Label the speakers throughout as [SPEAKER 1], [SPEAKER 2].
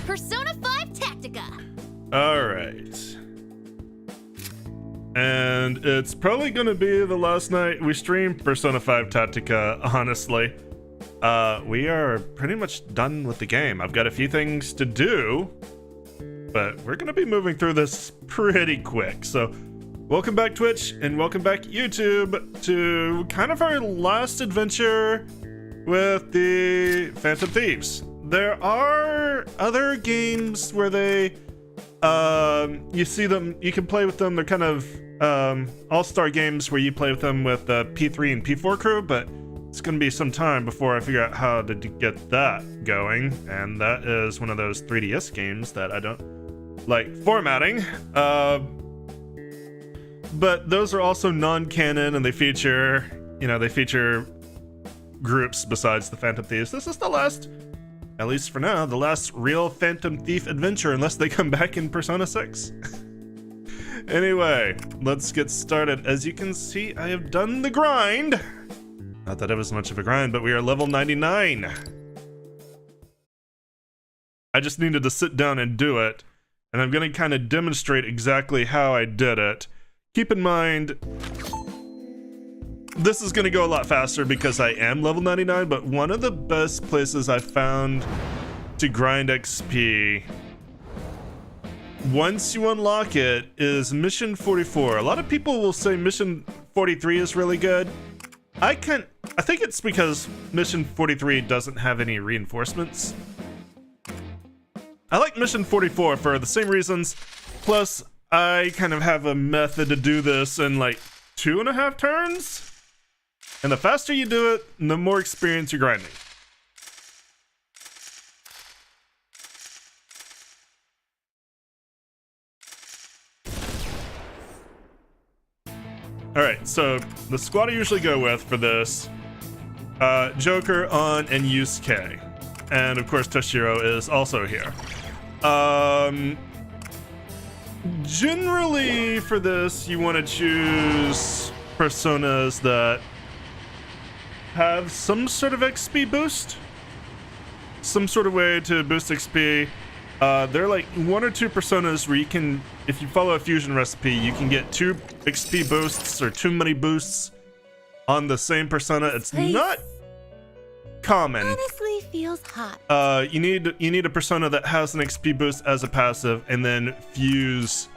[SPEAKER 1] Persona 5 Tactica.
[SPEAKER 2] All right. And it's probably going to be the last night we stream Persona 5 Tactica, honestly. We are pretty much done with the game. I've got a few things to do, but we're going to be moving through this pretty quick. So welcome back, Twitch, and welcome back, YouTube, to kind of our last adventure with the Phantom Thieves. There are other games where they, you see them, you can play with them. They're kind of all-star games where you play with them with the P3 and P4 crew, but it's going to be some time before I figure out how to get that going. And that is one of those 3DS games that I don't like formatting. But those are also non-canon, and they feature, they feature groups besides the Phantom Thieves. This is the last, at least for now, the last real Phantom Thief adventure, unless they come back in Persona 6. Anyway, let's get started. As you can see, I have done the grind. Not that it was much of a grind, but we are level 99. I just needed to sit down and do it, and I'm going to kind of demonstrate exactly how I did it. Keep in mind, this is going to go a lot faster because I am level 99, but one of the best places I found to grind XP once you unlock it is Mission 44. A lot of people will say Mission 43 is really good. I think it's because Mission 43 doesn't have any reinforcements. I like Mission 44 for the same reasons, plus I kind of have a method to do this in like 2.5 turns. And the faster you do it, the more experience you're grinding. Alright, so the squad I usually go with for this, Joker, On, and Yusuke. And of course Toshiro is also here. Generally for this, you want to choose personas that have some sort of XP boost. Some sort of way to boost XP. There are like 1 or 2 personas where you can, if you follow a fusion recipe, you can get 2 XP boosts or 2 money boosts on the same persona. It's not common.
[SPEAKER 1] Honestly feels hot.
[SPEAKER 2] You need a persona that has an XP boost as a passive, and then fuse.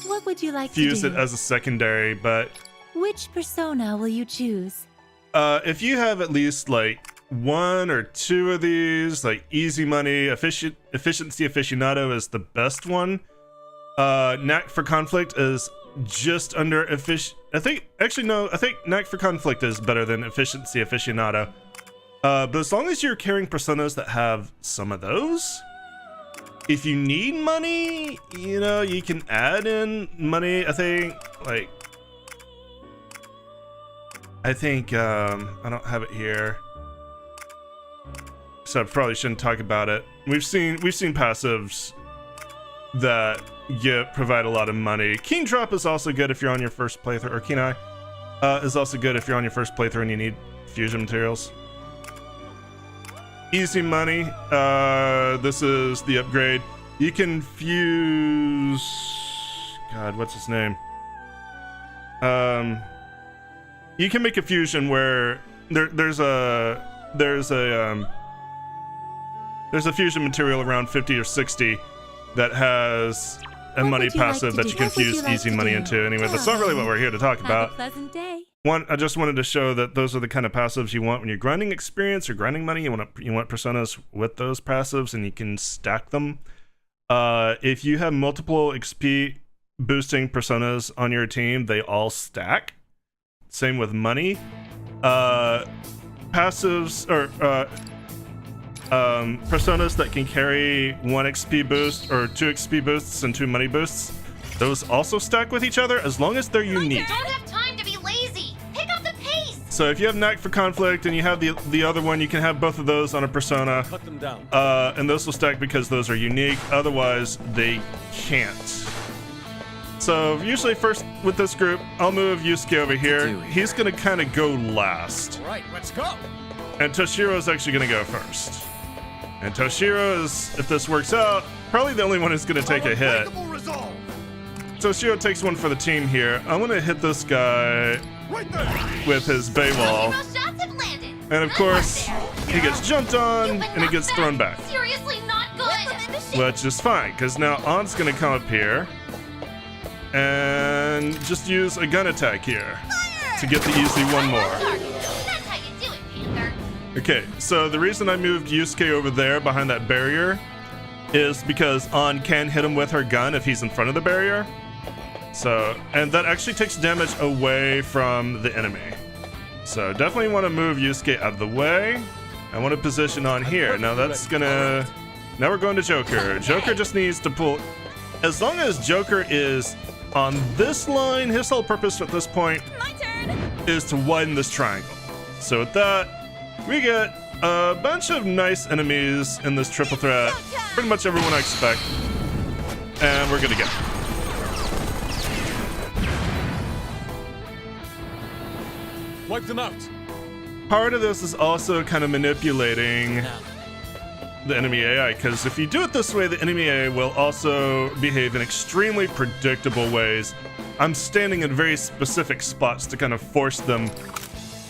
[SPEAKER 1] What would you like
[SPEAKER 2] fuse
[SPEAKER 1] to do?
[SPEAKER 2] It as a secondary, but
[SPEAKER 1] which persona will you choose?
[SPEAKER 2] If you have at least like 1 or 2 of these, like easy money, efficiency aficionado is the best one. Knack for conflict is just under I think Knack for conflict is better than efficiency aficionado. But as long as you're carrying personas that have some of those, if you need money, you can add in money. I think I don't have it here, so I probably shouldn't talk about it. We've seen passives that provide a lot of money. King Drop is also good if you're on your first playthrough, or Kenai is also good if you're on your first playthrough and you need fusion materials. Easy money, this is the upgrade. You can fuse, God, what's his name? You can make a fusion where there's a fusion material around 50 or 60 that has a money passive that you can fuse easy money into. Anyway, that's not really what we're here to talk about.
[SPEAKER 1] Have a pleasant day.
[SPEAKER 2] I just wanted to show that those are the kind of passives you want when you're grinding experience or grinding money. You want personas with those passives, and you can stack them. If you have multiple XP boosting personas on your team, they all stack. Same with money. Passives or personas that can carry 1 XP boost or 2 XP boosts and 2 money boosts, those also stack with each other as long as they're unique.
[SPEAKER 1] Don't have time to be lazy. Pick up the pace.
[SPEAKER 2] So if you have Knack for conflict and you have the other one, you can have both of those on a persona.
[SPEAKER 3] Cut them down.
[SPEAKER 2] And those will stack because those are unique. Otherwise, they can't. So usually first with this group, I'll move Yusuke over here. He's gonna kind of go last.
[SPEAKER 3] All right, let's go.
[SPEAKER 2] And Toshiro is actually going to go first. And Toshiro is, if this works out, probably the only one who's going to take a hit. Toshiro takes one for the team here. I'm going to hit this guy with his Bay Wall. And of course, he gets jumped on and he gets thrown back.
[SPEAKER 1] Seriously, not good.
[SPEAKER 2] Which is fine, because now On's going to come up here and just use a gun attack here to get the easy one more.
[SPEAKER 1] That's how you do it, Panther.
[SPEAKER 2] Okay, so the reason I moved Yusuke over there behind that barrier is because On can hit him with her gun if he's in front of the barrier. So, and that actually takes damage away from the enemy. So definitely want to move Yusuke out of the way. I want to position On here. Now that's gonna... Now we're going to Joker. Joker just needs to pull... As long as Joker is on this line, his whole purpose at this point is to widen this triangle. So with that, we get a bunch of nice enemies in this triple threat. Pretty much everyone I expect. And we're gonna go.
[SPEAKER 3] Wipe them out.
[SPEAKER 2] Part of this is also kind of manipulating the enemy AI, because if you do it this way, the enemy AI will also behave in extremely predictable ways. I'm standing in very specific spots to kind of force them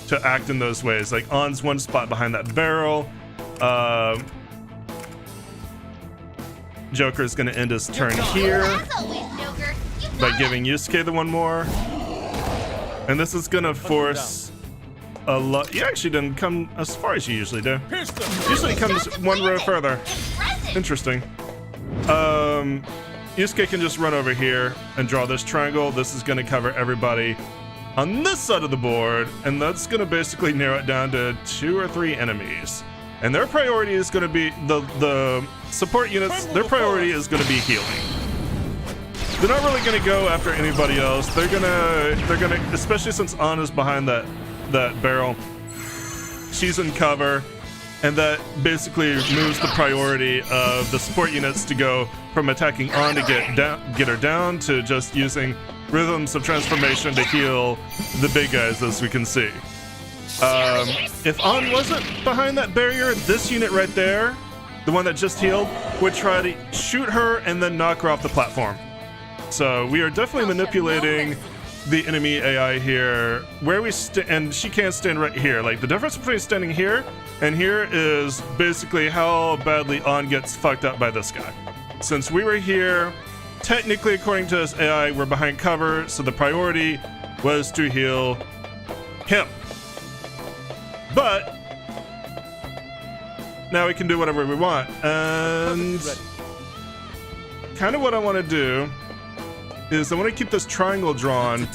[SPEAKER 2] to act in those ways. Like On's one spot behind that barrel. Joker's gonna end his turn here by giving Yusuke the one more. And this is gonna force a lot. You actually didn't come as far as you usually do. Usually it comes one row further. Interesting. Yusuke can just run over here and draw this triangle. This is gonna cover everybody on this side of the board, and that's gonna basically narrow it down to 2 or 3 enemies. And their priority is gonna be the support units. Their priority is gonna be healing. They're not really gonna go after anybody else. They're gonna, especially since Anna's behind that barrel. She's in cover, and that basically moves the priority of the support units to go from attacking On to get her down to just using rhythms of transformation to heal the big guys, as we can see. If On wasn't behind that barrier, this unit right there, the one that just healed, would try to shoot her and then knock her off the platform. So we are definitely manipulating the enemy AI here, where we and she can't stand right here. Like, the difference between standing here and here is basically how badly On gets fucked up by this guy. Since we were here, technically according to this AI, we're behind cover, so the priority was to heal him. But now we can do whatever we want. And kind of what I want to do is I want to keep this triangle drawn.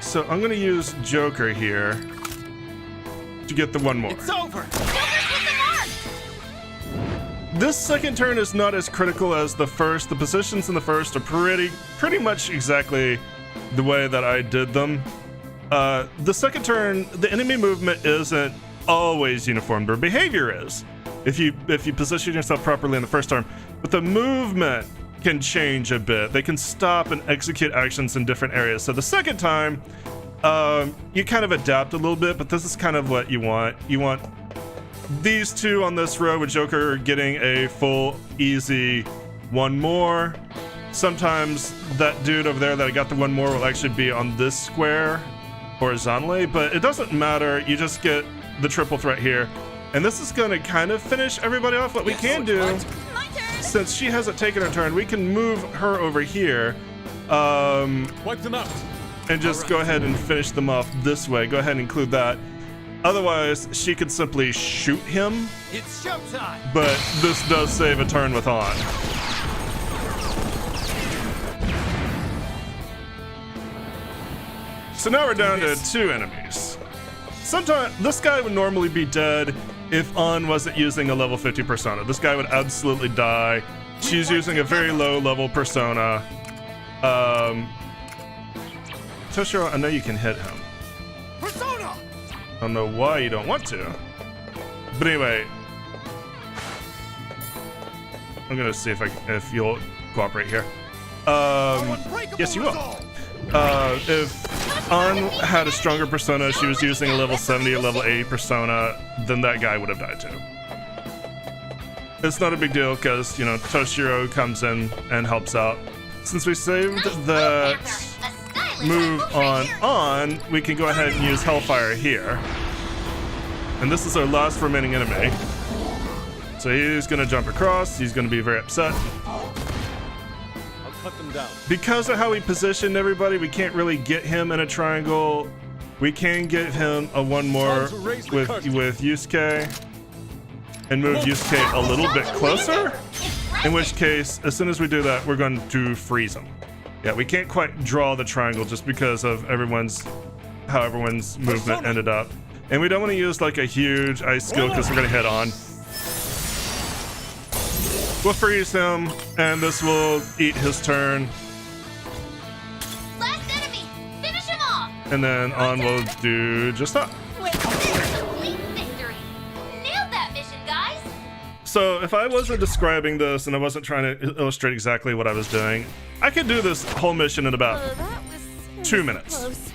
[SPEAKER 2] So I'm going to use Joker here to get the one more.
[SPEAKER 3] It's over.
[SPEAKER 2] This second turn is not as critical as the first. The positions in the first are pretty much exactly the way that I did them. The second turn, the enemy movement isn't always uniform. Their behavior is, if you position yourself properly in the first turn. But the movement can change a bit. They can stop and execute actions in different areas. So the second time, you kind of adapt a little bit, but this is kind of what you want. You want these two on this row with Joker getting a full, easy one more. Sometimes that dude over there that I got the one more will actually be on this square horizontally, but it doesn't matter. You just get the triple threat here. And this is going to kind of finish everybody off. What we can do, since she hasn't taken her turn, we can move her over here.
[SPEAKER 3] Wipe them out.
[SPEAKER 2] And just go ahead and finish them off this way. Go ahead and include that. Otherwise, she could simply shoot him.
[SPEAKER 3] It's showtime.
[SPEAKER 2] But this does save a turn with On. So now we're down to 2 enemies. Sometimes this guy would normally be dead if On wasn't using a level 50 persona. This guy would absolutely die. She's using a very low level persona. Toshiro, I know you can hit him.
[SPEAKER 3] Persona.
[SPEAKER 2] I don't know why you don't want to. But anyway, I'm gonna see if you'll cooperate here. Yes, you will. If An had a stronger persona, she was using a level 70 or level 80 persona, then that guy would have died too. It's not a big deal because, you know, Toshiro comes in and helps out. Since we saved that move on, we can go ahead and use Hellfire here. And this is our last remaining enemy. So he's gonna jump across, he's gonna be very upset.
[SPEAKER 3] I'll cut them down.
[SPEAKER 2] Because of how we positioned everybody, we can't really get him in a triangle. We can give him a one more with Yusuke and move Yusuke a little bit closer. In which case, as soon as we do that, we're going to freeze him. Yeah, we can't quite draw the triangle just because of how everyone's movement ended up. And we don't want to use like a huge ice skill because we're going to head on. We'll freeze him, and this will eat his turn.
[SPEAKER 1] Last enemy! Finish him off!
[SPEAKER 2] And then on will do just that.
[SPEAKER 1] Complete victory! Nailed that mission, guys!
[SPEAKER 2] So if I wasn't describing this and I wasn't trying to illustrate exactly what I was doing, I could do this whole mission in about
[SPEAKER 4] That was
[SPEAKER 2] 2 minutes.
[SPEAKER 4] close.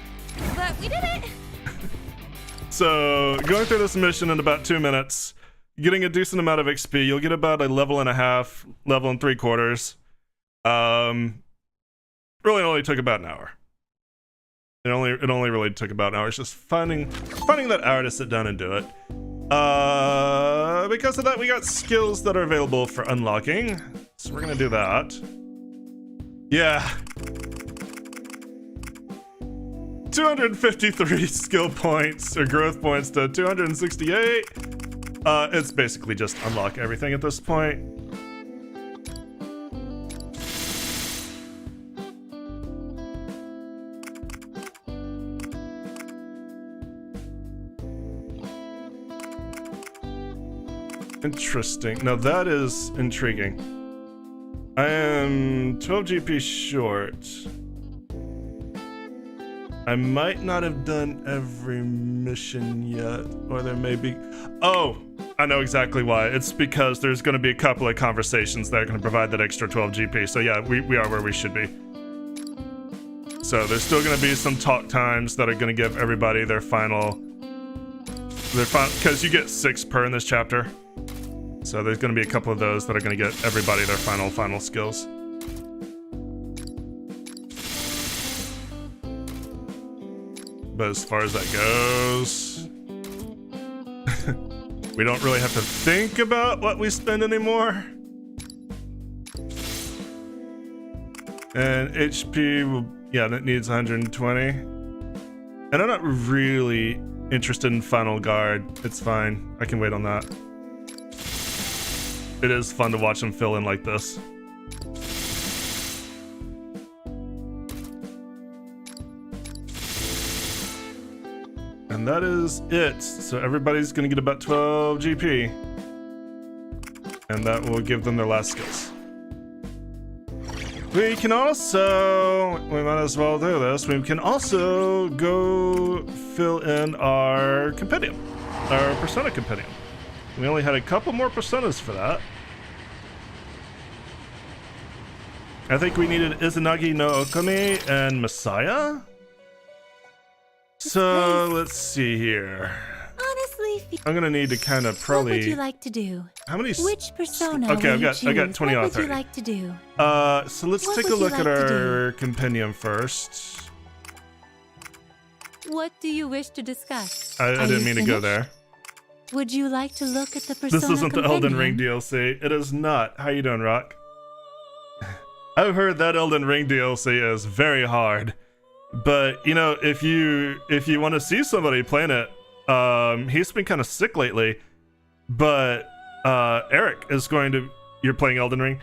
[SPEAKER 4] But we did it.
[SPEAKER 2] So going through this mission in about 2 minutes, getting a decent amount of XP, you'll get about a level and a half, level and 3/4. Really only took about an hour. It only really took about an hour. It's just finding that hour to sit down and do it. Because of that, we got skills that are available for unlocking. So we're gonna do that. Yeah. 253 skill points or growth points to 268. It's basically just unlock everything at this point. Interesting. Now that is intriguing. I am 12 GP short. I might not have done every mission yet, or there may be... Oh, I know exactly why. It's because there's going to be a couple of conversations that are going to provide that extra 12 GP. So yeah, we are where we should be. So there's still going to be some talk times that are going to give everybody their final... Because you get 6 per in this chapter. So there's going to be a couple of those that are going to get everybody their final skills. But as far as that goes, we don't really have to think about what we spend anymore. And HP, yeah, that needs 120. And I'm not really interested in Final Guard. It's fine. I can wait on that. It is fun to watch them fill in like this. And that is it. So everybody's gonna get about 12 GP. And that will give them their last skills. We can also, we might as well do this, we can also go fill in our compendium, our persona compendium. We only had a couple more personas for that. I think we needed Izanagi no Okami and Messiah. So let's see here.
[SPEAKER 4] Honestly,
[SPEAKER 2] I'm gonna need to kind of probably.
[SPEAKER 4] what would you like to do?
[SPEAKER 2] How many?
[SPEAKER 4] Which persona?
[SPEAKER 2] Okay,
[SPEAKER 4] will
[SPEAKER 2] I
[SPEAKER 4] you
[SPEAKER 2] got
[SPEAKER 4] choose?
[SPEAKER 2] 20
[SPEAKER 4] what
[SPEAKER 2] off
[SPEAKER 4] would you
[SPEAKER 2] already.
[SPEAKER 4] like to do?
[SPEAKER 2] So let's
[SPEAKER 4] What
[SPEAKER 2] take a
[SPEAKER 4] would you
[SPEAKER 2] look at
[SPEAKER 4] like to
[SPEAKER 2] our compendium first.
[SPEAKER 4] What do you wish to discuss?
[SPEAKER 2] I
[SPEAKER 4] Are
[SPEAKER 2] didn't
[SPEAKER 4] you
[SPEAKER 2] mean to go
[SPEAKER 4] finished?
[SPEAKER 2] there.
[SPEAKER 4] Would you like to look at the persona
[SPEAKER 2] This isn't the Elden Ring
[SPEAKER 4] compendium?
[SPEAKER 2] DLC. It is not. How you doing, Rock? I've heard that Elden Ring DLC is very hard. But, you know, if you want to see somebody playing it, he's been kind of sick lately. But Eric is going to... You're playing Elden Ring?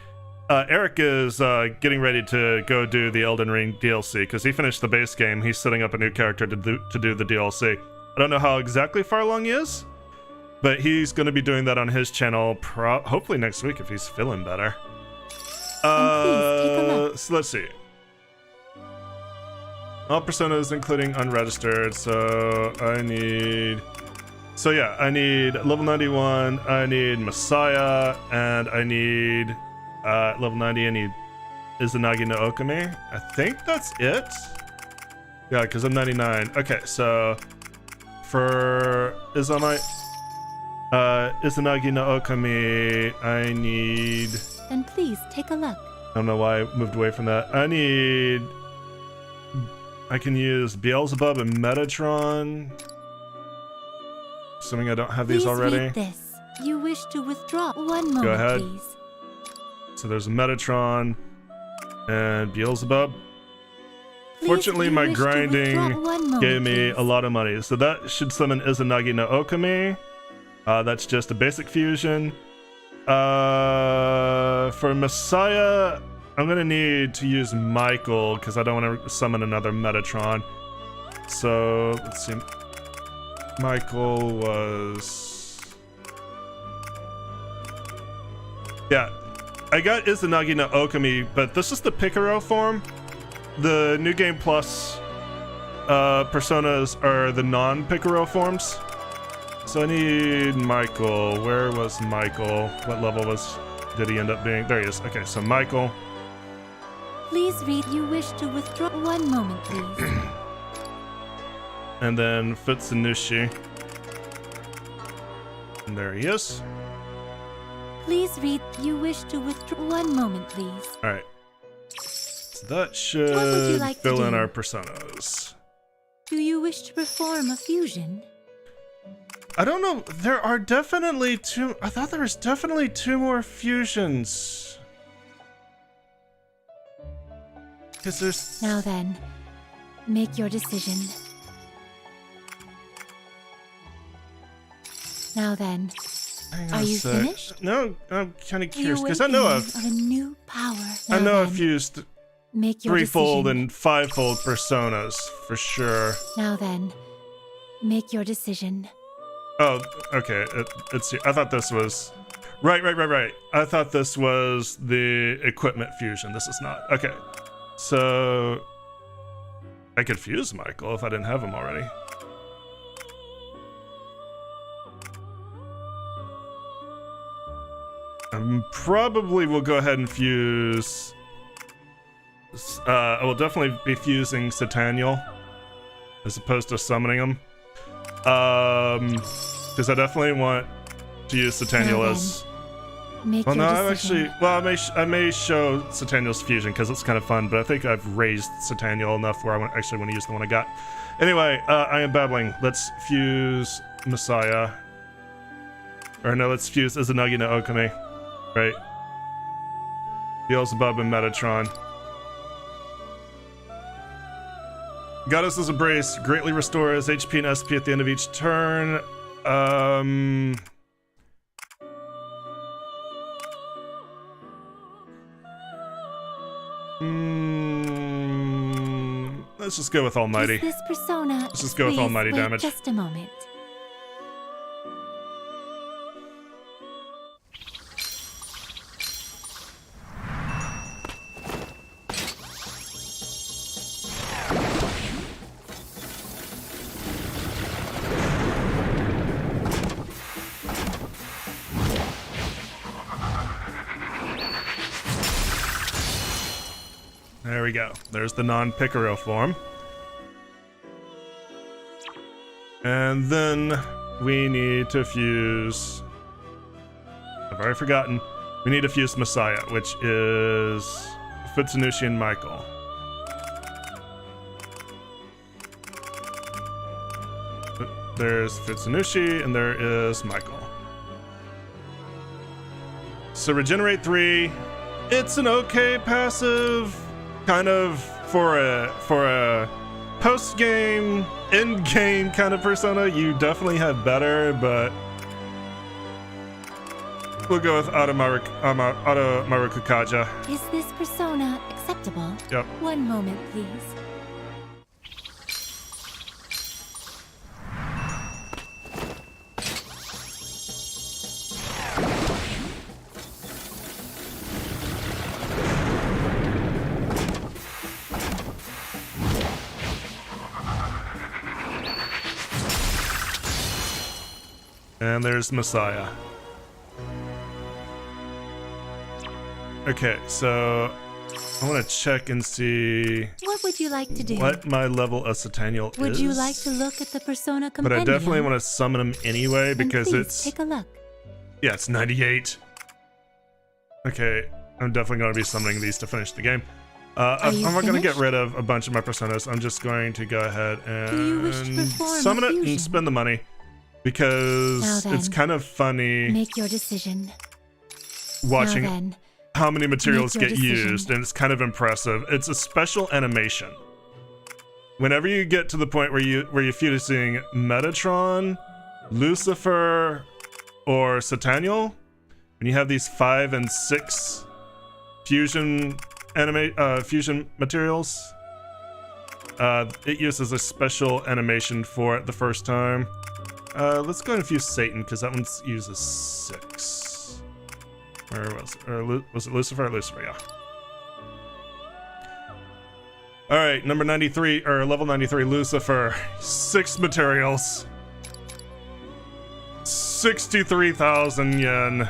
[SPEAKER 2] Eric is getting ready to go do the Elden Ring DLC because he finished the base game. He's setting up a new character to do the DLC. I don't know how exactly far along he is, but he's going to be doing that on his channel hopefully next week if he's feeling better.
[SPEAKER 4] Please take a look.
[SPEAKER 2] So let's see. All personas including unregistered, so I need... So yeah, I need level 91, I need Messiah, and I need level 90, I need Izanagi no Okami. I think that's it. Yeah, because I'm 99. Okay, so for Izanagi no Okami, I need...
[SPEAKER 4] Then please take a look.
[SPEAKER 2] I don't know why I moved away from that. I can use Beelzebub and Metatron. Assuming I don't have these
[SPEAKER 4] Please
[SPEAKER 2] already.
[SPEAKER 4] read this. You wish to withdraw. One moment,
[SPEAKER 2] Go ahead.
[SPEAKER 4] please.
[SPEAKER 2] So there's a Metatron and Beelzebub.
[SPEAKER 4] Please,
[SPEAKER 2] Fortunately,
[SPEAKER 4] you
[SPEAKER 2] my
[SPEAKER 4] wish to
[SPEAKER 2] grinding
[SPEAKER 4] withdraw. One moment,
[SPEAKER 2] gave me
[SPEAKER 4] please.
[SPEAKER 2] a lot of money. So that should summon Izanagi no Okami. That's just a basic fusion. For Messiah, I'm gonna need to use Michael because I don't want to summon another Metatron. So let's see. Michael was... Yeah, I got Izanagi no Okami, but this is the Picaro form. The New Game Plus personas are the non-Picaro forms. So I need Michael. Where was Michael? What level did he end up being? There he is. Okay, so Michael.
[SPEAKER 4] Please read. You wish to withdraw. One moment, please.
[SPEAKER 2] And then Futsunushi. And there he is.
[SPEAKER 4] Please read. You wish to withdraw. One moment, please.
[SPEAKER 2] All right. So that
[SPEAKER 4] What would you
[SPEAKER 2] should
[SPEAKER 4] like to
[SPEAKER 2] fill in
[SPEAKER 4] do?
[SPEAKER 2] our personas.
[SPEAKER 4] Do you wish to perform a fusion?
[SPEAKER 2] I don't know. There are definitely two. I thought there was definitely two more fusions. Because there's...
[SPEAKER 4] Now then, make your decision. Now then,
[SPEAKER 2] Hang on
[SPEAKER 4] are
[SPEAKER 2] a
[SPEAKER 4] you
[SPEAKER 2] sec.
[SPEAKER 4] finished?
[SPEAKER 2] No, I'm kind of
[SPEAKER 4] The
[SPEAKER 2] curious because I know
[SPEAKER 4] awakening of a new power.
[SPEAKER 2] I
[SPEAKER 4] Now
[SPEAKER 2] know
[SPEAKER 4] then,
[SPEAKER 2] I've used
[SPEAKER 4] make your
[SPEAKER 2] threefold
[SPEAKER 4] decision.
[SPEAKER 2] and fivefold personas for sure.
[SPEAKER 4] Now then, make your decision.
[SPEAKER 2] Oh, okay. Let's see. I thought this was right. I thought this was the equipment fusion. This is not. Okay, so I could fuse Michael if I didn't have him already. Probably will go ahead and fuse. I will definitely be fusing Sataniel as opposed to summoning him. Because I definitely want to use Sataniel as...
[SPEAKER 4] Make
[SPEAKER 2] Well,
[SPEAKER 4] your
[SPEAKER 2] no, I'm
[SPEAKER 4] decision.
[SPEAKER 2] actually... Well, I may show Sataniel's fusion because it's kind of fun, but I think I've raised Sataniel enough where I actually want to use the one I got. Anyway, I am babbling. Let's fuse Messiah. Or no, let's fuse Izanagi no Okami. Right. Beelzebub and Metatron. Goddess's Embrace greatly restores HP and SP at the end of each turn. Let's just go with Almighty.
[SPEAKER 4] Is this persona?
[SPEAKER 2] Let's just go with
[SPEAKER 4] Please
[SPEAKER 2] almighty
[SPEAKER 4] wait
[SPEAKER 2] damage.
[SPEAKER 4] Just a moment.
[SPEAKER 2] There we go. There's the non-Picaro form. And then we need to fuse... I've already forgotten. We need to fuse Messiah, which is Futsunushi and Michael. There's Futsunushi, and there is Michael. So regenerate 3. It's an okay passive, kind of for a post-game, end-game kind of persona. You definitely have better, but we'll go with Automaru Kukaja.
[SPEAKER 4] Is this persona acceptable?
[SPEAKER 2] Yep.
[SPEAKER 4] One moment, please.
[SPEAKER 2] And there's Messiah. Okay, so I want to check and see
[SPEAKER 4] What would you like to do?
[SPEAKER 2] what my level of Centennial is.
[SPEAKER 4] Would you like to look at the Persona
[SPEAKER 2] But
[SPEAKER 4] Compendium?
[SPEAKER 2] I definitely want to summon him anyway
[SPEAKER 4] Then
[SPEAKER 2] because
[SPEAKER 4] please
[SPEAKER 2] it's...
[SPEAKER 4] take a look.
[SPEAKER 2] Yeah, it's 98. Okay, I'm definitely going to be summoning these to finish the game. I'm not going to get rid of a bunch of my personas. I'm just going to go ahead
[SPEAKER 4] Do you wish to
[SPEAKER 2] and
[SPEAKER 4] perform
[SPEAKER 2] summon
[SPEAKER 4] a
[SPEAKER 2] it
[SPEAKER 4] fusion?
[SPEAKER 2] and spend the money. Because
[SPEAKER 4] Now then,
[SPEAKER 2] it's kind of funny
[SPEAKER 4] Make your decision.
[SPEAKER 2] watching
[SPEAKER 4] Now then,
[SPEAKER 2] how many materials
[SPEAKER 4] make your
[SPEAKER 2] get
[SPEAKER 4] decision.
[SPEAKER 2] used, and it's kind of impressive. It's a special animation. Whenever you get to the point where you're fusing Metatron, Lucifer, or Sataniel, when you have these 5 and 6 fusion fusion materials, it uses a special animation for it the first time. Let's go ahead and fuse Satan because that one uses 6. Or was it Lucifer? Lucifer, yeah. All right, number 93 or level 93, Lucifer. 6 materials. 63,000 yen.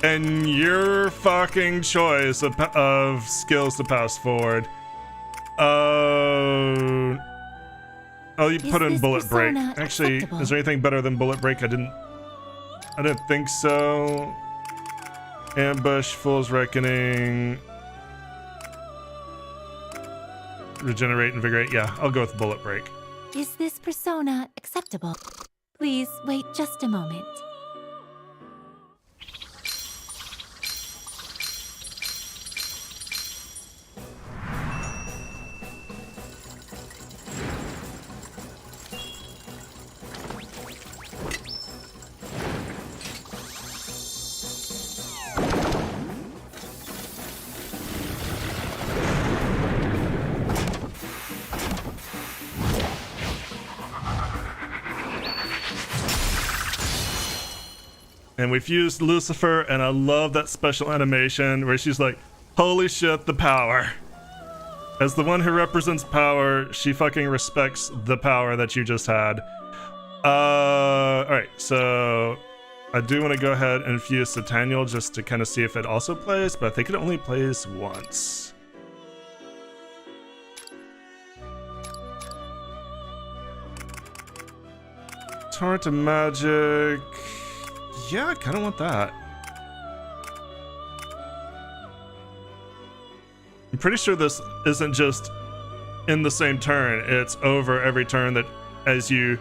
[SPEAKER 2] And your fucking choice of skills to pass forward. Oh, you put in
[SPEAKER 4] this
[SPEAKER 2] bullet break.
[SPEAKER 4] persona
[SPEAKER 2] Actually,
[SPEAKER 4] acceptable?
[SPEAKER 2] is there anything better than bullet break? I didn't think so. Ambush, Fool's Reckoning. Regenerate, Invigorate. Yeah, I'll go with bullet break.
[SPEAKER 4] is this persona acceptable? Please wait just a moment.
[SPEAKER 2] And we've used Lucifer, and I love that special animation where she's like, holy shit, the power. As the one who represents power, she fucking respects the power that you just had. Alright, so I do want to go ahead and fuse Sataniel just to kind of see if it also plays, but I think it only plays once. Torrent of Magic. Yeah, I kind of want that. I'm pretty sure this isn't just in the same turn. It's over every turn that as you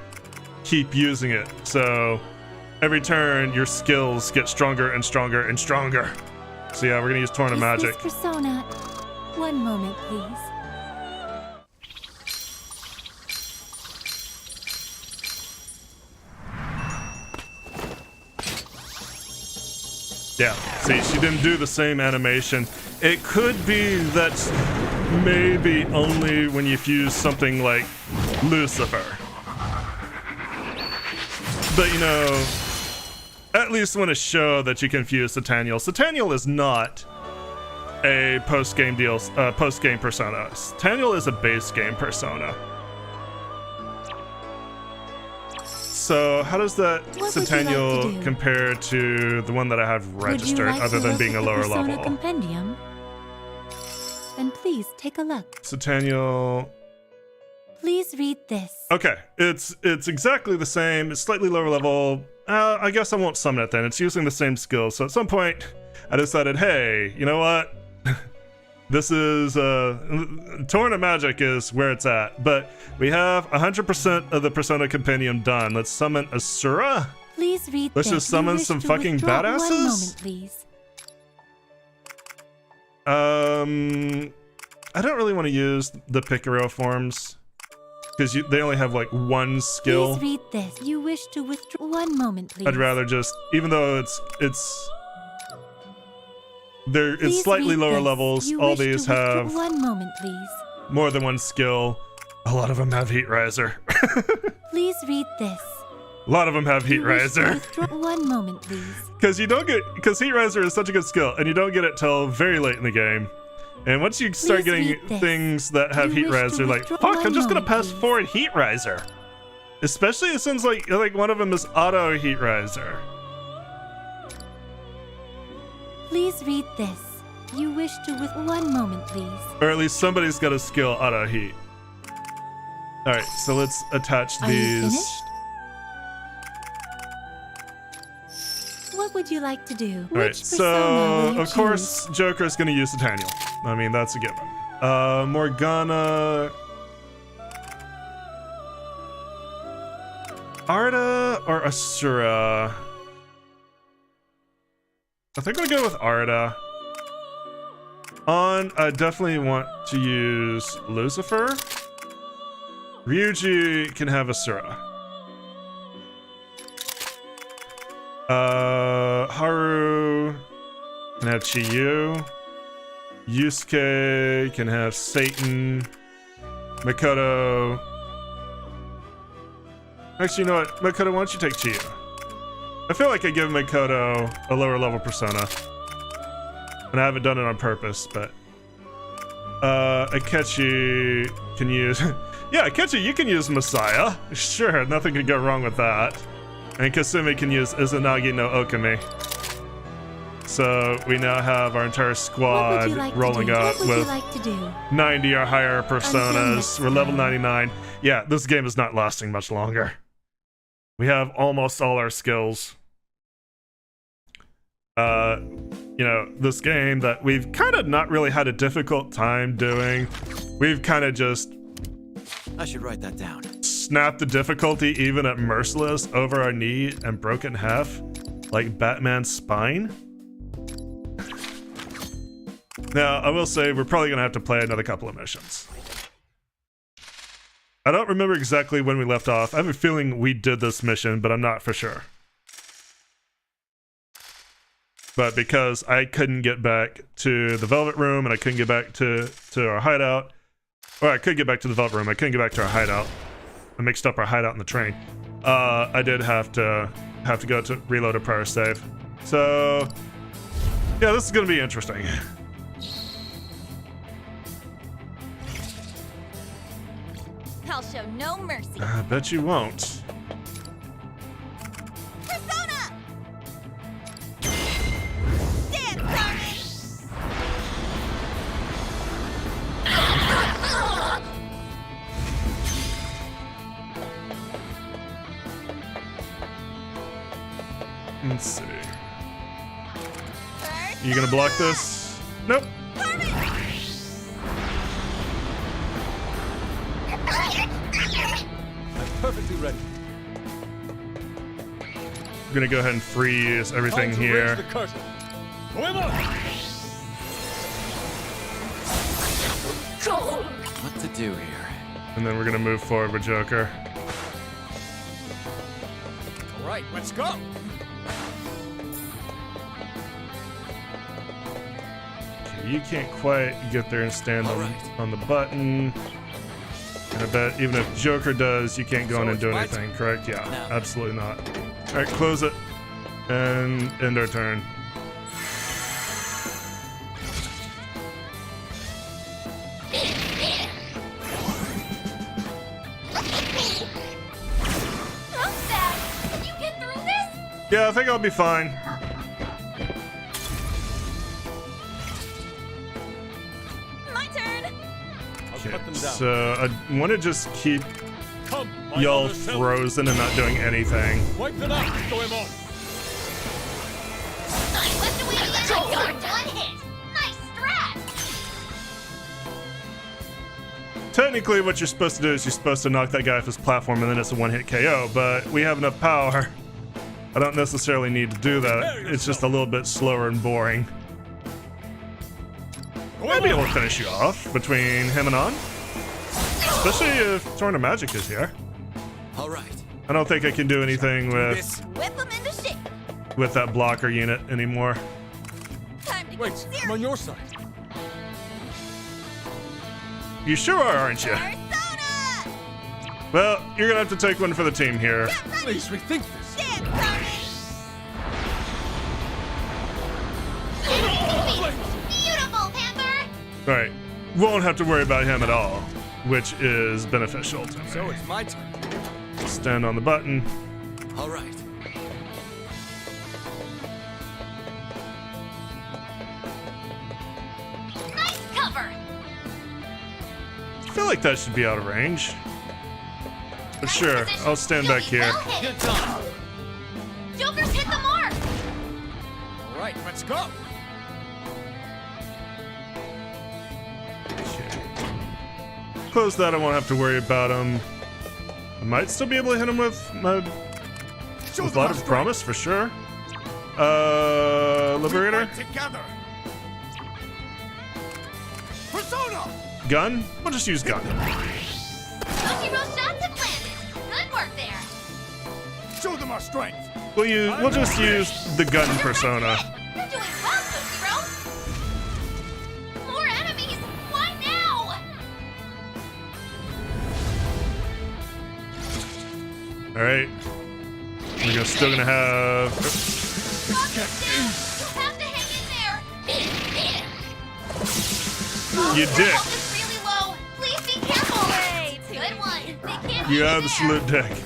[SPEAKER 2] keep using it. So every turn, your skills get stronger and stronger and stronger. So yeah, we're gonna use Torrent of Magic.
[SPEAKER 4] This persona... One moment, please.
[SPEAKER 2] Yeah, see, she didn't do the same animation. It could be that maybe only when you fuse something like Lucifer. But you know, at least want to show that you can fuse Sataniel. Sataniel is not a post-game persona. Sataniel is a base game persona. So how does that
[SPEAKER 4] What would you like to
[SPEAKER 2] Sataniel
[SPEAKER 4] do?
[SPEAKER 2] compare to the one that I have
[SPEAKER 4] Would you
[SPEAKER 2] registered,
[SPEAKER 4] like
[SPEAKER 2] other
[SPEAKER 4] to
[SPEAKER 2] than
[SPEAKER 4] look
[SPEAKER 2] being
[SPEAKER 4] at
[SPEAKER 2] a
[SPEAKER 4] the
[SPEAKER 2] lower
[SPEAKER 4] Persona
[SPEAKER 2] level?
[SPEAKER 4] Compendium? Then please take a look.
[SPEAKER 2] Sataniel.
[SPEAKER 4] Please read this.
[SPEAKER 2] Okay, it's exactly the same. It's slightly lower level. I guess I won't summon it then. It's using the same skills. So at some point, I decided, hey, you know what? This is Torrent of Magic is where it's at. But we have 100% of the Persona Compendium done. Let's summon Asura.
[SPEAKER 4] Please read
[SPEAKER 2] Let's
[SPEAKER 4] this.
[SPEAKER 2] just summon
[SPEAKER 4] You wish
[SPEAKER 2] some
[SPEAKER 4] to
[SPEAKER 2] fucking
[SPEAKER 4] withdraw.
[SPEAKER 2] badasses?
[SPEAKER 4] One moment, please.
[SPEAKER 2] I don't really want to use the Picaro forms because they only have like one skill.
[SPEAKER 4] Please read this. You wish to withdraw. One moment, please.
[SPEAKER 2] I'd rather just, even though it's
[SPEAKER 4] Please
[SPEAKER 2] slightly
[SPEAKER 4] read
[SPEAKER 2] lower
[SPEAKER 4] this.
[SPEAKER 2] levels.
[SPEAKER 4] You
[SPEAKER 2] All
[SPEAKER 4] wish to
[SPEAKER 2] these
[SPEAKER 4] withdraw.
[SPEAKER 2] have
[SPEAKER 4] One moment, please.
[SPEAKER 2] more than one skill. A lot of them have Heat Riser.
[SPEAKER 4] Please read this.
[SPEAKER 2] A lot of them have Heat
[SPEAKER 4] You wish to
[SPEAKER 2] Riser.
[SPEAKER 4] withdraw. One moment, please.
[SPEAKER 2] Because Heat Riser is such a good skill, and you don't get it till very late in the game. And once you start
[SPEAKER 4] Please
[SPEAKER 2] getting
[SPEAKER 4] read this.
[SPEAKER 2] things that have
[SPEAKER 4] You
[SPEAKER 2] Heat
[SPEAKER 4] wish to
[SPEAKER 2] Riser, like,
[SPEAKER 4] withdraw.
[SPEAKER 2] fuck,
[SPEAKER 4] One
[SPEAKER 2] I'm just gonna
[SPEAKER 4] moment,
[SPEAKER 2] pass
[SPEAKER 4] please.
[SPEAKER 2] forward Heat Riser. Especially since like one of them is auto Heat Riser.
[SPEAKER 4] Please read this. You wish to with 1 moment, please.
[SPEAKER 2] Or at least somebody's got a skill auto heat. Alright, so let's attach
[SPEAKER 4] Are you
[SPEAKER 2] these.
[SPEAKER 4] finished? What would you like to do?
[SPEAKER 2] Alright,
[SPEAKER 4] Which persona will
[SPEAKER 2] so
[SPEAKER 4] you
[SPEAKER 2] of course Joker's gonna use Nathaniel. I mean, that's a given. Morgana. Arda or Asura? I think I'll go with Arda. I definitely want to use Lucifer. Ryuji can have Asura. Haru can have Chiyu. Yusuke can have Satan. Makoto. Actually, you know what? Makoto, why don't you take Chiyu? I feel like I give Makoto a lower level persona. And I haven't done it on purpose, but... Akechi can use... yeah, Akechi, you can use Messiah. Sure, nothing could go wrong with that. And Kasumi can use Izanagi no Okami. So we now have our entire squad rolling up with 90 or higher personas. We're level 99. Yeah, this game is not lasting much longer. We have almost all our skills. You know, this game that we've kind of not really had a difficult time doing. We've kind of just...
[SPEAKER 5] I should write that down.
[SPEAKER 2] Snapped the difficulty even at Merciless over our knee and broke it in half. Like Batman's spine. Now, I will say we're probably going to have to play another couple of missions. I don't remember exactly when we left off. I have a feeling we did this mission, but I'm not for sure. But because I couldn't get back to the Velvet Room and I couldn't get back to our hideout, or I could get back to the Velvet Room, I couldn't get back to our hideout. I mixed up our hideout in the train. I did have to go to reload a prior save. So, yeah, this is going to be interesting.
[SPEAKER 1] I'll show no mercy.
[SPEAKER 2] I bet you won't.
[SPEAKER 1] Persona! Dance, Carmen!
[SPEAKER 2] Let's see. You gonna block this? Nope.
[SPEAKER 3] Perfectly ready.
[SPEAKER 2] We're gonna go ahead and freeze everything
[SPEAKER 3] Time to raise
[SPEAKER 2] here.
[SPEAKER 3] the curtain. Fuego!
[SPEAKER 5] What to do here?
[SPEAKER 2] And then we're gonna move forward with Joker.
[SPEAKER 3] All right, let's go.
[SPEAKER 2] Okay, you can't quite get there and stand on the button. And I bet even if Joker does, you can't go in and do anything, correct? Yeah,
[SPEAKER 5] No.
[SPEAKER 2] absolutely not. All right, close it and end our turn.
[SPEAKER 1] Not bad. Can you get through this?
[SPEAKER 2] Yeah, I think I'll be fine.
[SPEAKER 1] My turn.
[SPEAKER 3] I'll
[SPEAKER 2] Okay,
[SPEAKER 3] cut them down.
[SPEAKER 2] so I want to just keep
[SPEAKER 3] Come, my
[SPEAKER 2] y'all
[SPEAKER 3] other self.
[SPEAKER 2] frozen and not doing anything.
[SPEAKER 3] Wipe it up, Goemon.
[SPEAKER 1] Lift away the enemy. One hit. Nice strat.
[SPEAKER 2] Technically, what you're supposed to do is you're supposed to knock that guy off his platform and then it's a one-hit KO, but we have enough power. I don't necessarily need to do that. It's just a little bit slower and boring. I'll be able to finish you off between him and On. Especially if Torn of Magic is here.
[SPEAKER 5] All right.
[SPEAKER 2] I don't think I can do anything
[SPEAKER 5] This.
[SPEAKER 1] Whip them into shape.
[SPEAKER 2] with that blocker unit anymore.
[SPEAKER 1] Time to
[SPEAKER 3] Wait,
[SPEAKER 1] get
[SPEAKER 3] I'm
[SPEAKER 1] serious.
[SPEAKER 3] on your side.
[SPEAKER 2] You sure are, aren't you?
[SPEAKER 1] Persona!
[SPEAKER 2] Well, you're gonna have to take one for the team here.
[SPEAKER 1] Get ready.
[SPEAKER 3] Please rethink this.
[SPEAKER 1] Dance, Carmen. Beautiful, Panther.
[SPEAKER 2] Alright, won't have to worry about him at all, which is beneficial to me.
[SPEAKER 3] So it's my turn.
[SPEAKER 2] Stand on the button.
[SPEAKER 5] All right.
[SPEAKER 2] feel like that should be out of range. But sure, I'll stand back here.
[SPEAKER 5] Good time.
[SPEAKER 1] Joker's hit the mark.
[SPEAKER 3] All right, let's go.
[SPEAKER 2] Close that, I won't have to worry about him. I might still be able to hit him with
[SPEAKER 3] Show
[SPEAKER 2] a
[SPEAKER 3] them
[SPEAKER 2] lot
[SPEAKER 3] our
[SPEAKER 2] of
[SPEAKER 3] strength.
[SPEAKER 2] promise for sure. Liberator?
[SPEAKER 3] We fight together. Persona.
[SPEAKER 2] Gun? We'll just use gun.
[SPEAKER 1] Toshiro shots have landed. Good work there.
[SPEAKER 3] Show them our strength.
[SPEAKER 2] We'll just use the gun persona.
[SPEAKER 1] You're doing well, Toshiro. More enemies. Why now?
[SPEAKER 2] Alright. We're still gonna have.
[SPEAKER 1] Rock is down. You have to hang in there. Oh,
[SPEAKER 2] You
[SPEAKER 1] your
[SPEAKER 2] dick.
[SPEAKER 1] health is really low. Please be careful. Good one. They can't
[SPEAKER 2] You
[SPEAKER 1] hang in
[SPEAKER 2] absolute
[SPEAKER 1] there.
[SPEAKER 2] dick.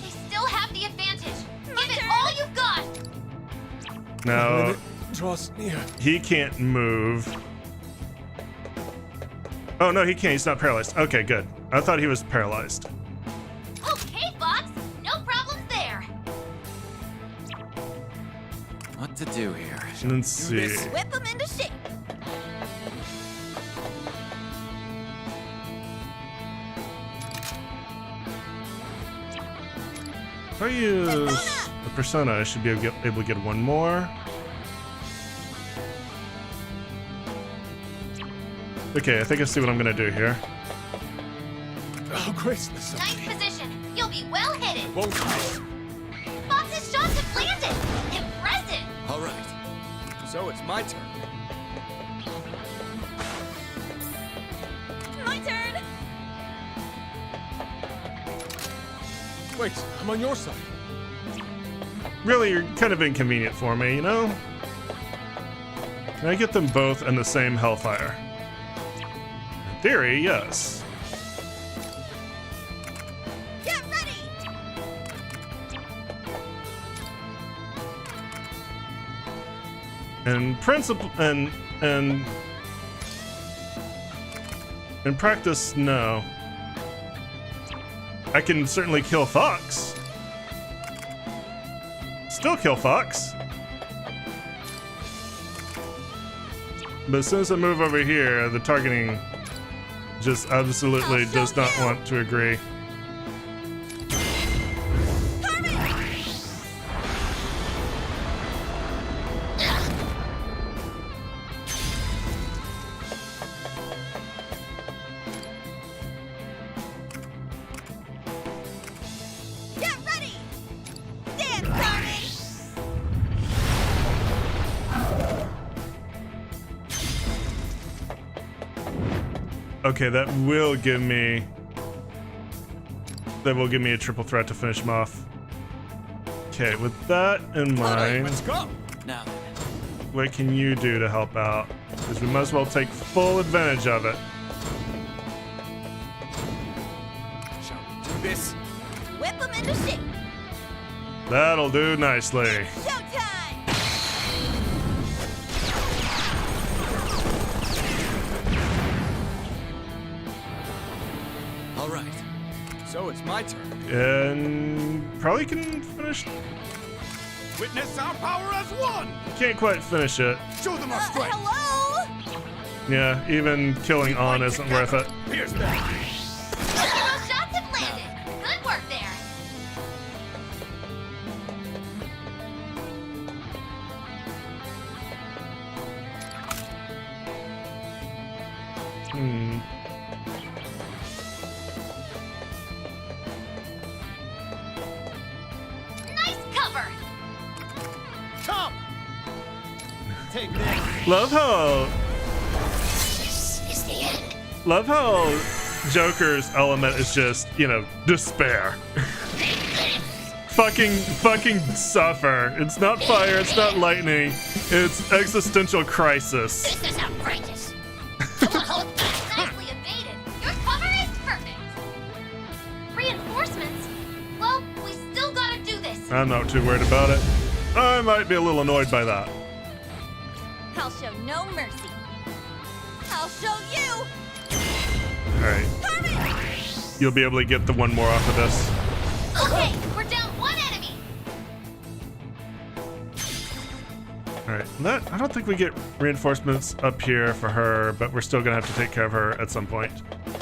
[SPEAKER 1] They still have the advantage. Give it all you've got.
[SPEAKER 2] Now,
[SPEAKER 3] Draws near.
[SPEAKER 2] he can't move. Oh, no, he can't. He's not paralyzed. Okay, good. I thought he was paralyzed.
[SPEAKER 1] Okay, Fox. No problems there.
[SPEAKER 5] What to do here?
[SPEAKER 2] Let's see.
[SPEAKER 1] Whip them into shape.
[SPEAKER 2] If I use the persona, I should be able to get one more. Okay, I think I see what I'm gonna do here.
[SPEAKER 3] Oh, graceless of
[SPEAKER 1] Nice
[SPEAKER 3] me.
[SPEAKER 1] position. You'll be well hidden.
[SPEAKER 3] Won't miss.
[SPEAKER 1] Fox's shots have landed. Impressive.
[SPEAKER 5] All right.
[SPEAKER 3] So it's my turn.
[SPEAKER 1] My turn.
[SPEAKER 3] Wait, I'm on your side.
[SPEAKER 2] Really, you're kind of inconvenient for me, you know? Can I get them both in the same Hellfire? In theory, yes.
[SPEAKER 1] Get ready.
[SPEAKER 2] In principle, and in practice, no. I can certainly kill Fox. Still kill Fox. But as soon as I move over here, the targeting just absolutely does not want to agree.
[SPEAKER 1] Get ready. Dance, Carmen.
[SPEAKER 2] Okay, that will give me a triple threat to finish him off. Okay, with that in mind,
[SPEAKER 3] Let's go.
[SPEAKER 5] Now then.
[SPEAKER 2] what can you do to help out? Because we might as well take full advantage of it.
[SPEAKER 3] Shall we do this?
[SPEAKER 1] Whip them into shape.
[SPEAKER 2] That'll do nicely.
[SPEAKER 1] Showtime.
[SPEAKER 5] All right.
[SPEAKER 3] So it's my turn.
[SPEAKER 2] And probably can finish.
[SPEAKER 3] Witness our power as one.
[SPEAKER 2] Can't quite finish it.
[SPEAKER 3] Show them our strength.
[SPEAKER 1] Hello.
[SPEAKER 2] Yeah, even killing On isn't worth it.
[SPEAKER 3] Here's that.
[SPEAKER 1] Those shots have landed. Good work there.
[SPEAKER 2] Hmm.
[SPEAKER 1] Nice cover.
[SPEAKER 3] Come. Take this.
[SPEAKER 2] Love how
[SPEAKER 1] This is the end.
[SPEAKER 2] love how Joker's element is just, you know, despair. fucking suffer. It's not fire, it's not lightning, it's existential crisis.
[SPEAKER 1] This is outrageous. Nicely evaded. Your cover is perfect. Reinforcements? Well, we still gotta do this.
[SPEAKER 2] I'm not too worried about it. I might be a little annoyed by that.
[SPEAKER 1] I'll show no mercy. I'll show you.
[SPEAKER 2] Alright. You'll be able to get the one more off of this.
[SPEAKER 1] Okay, we're down one enemy.
[SPEAKER 2] Alright, that I don't think we get reinforcements up here for her, but we're still gonna have to take care of her at some point.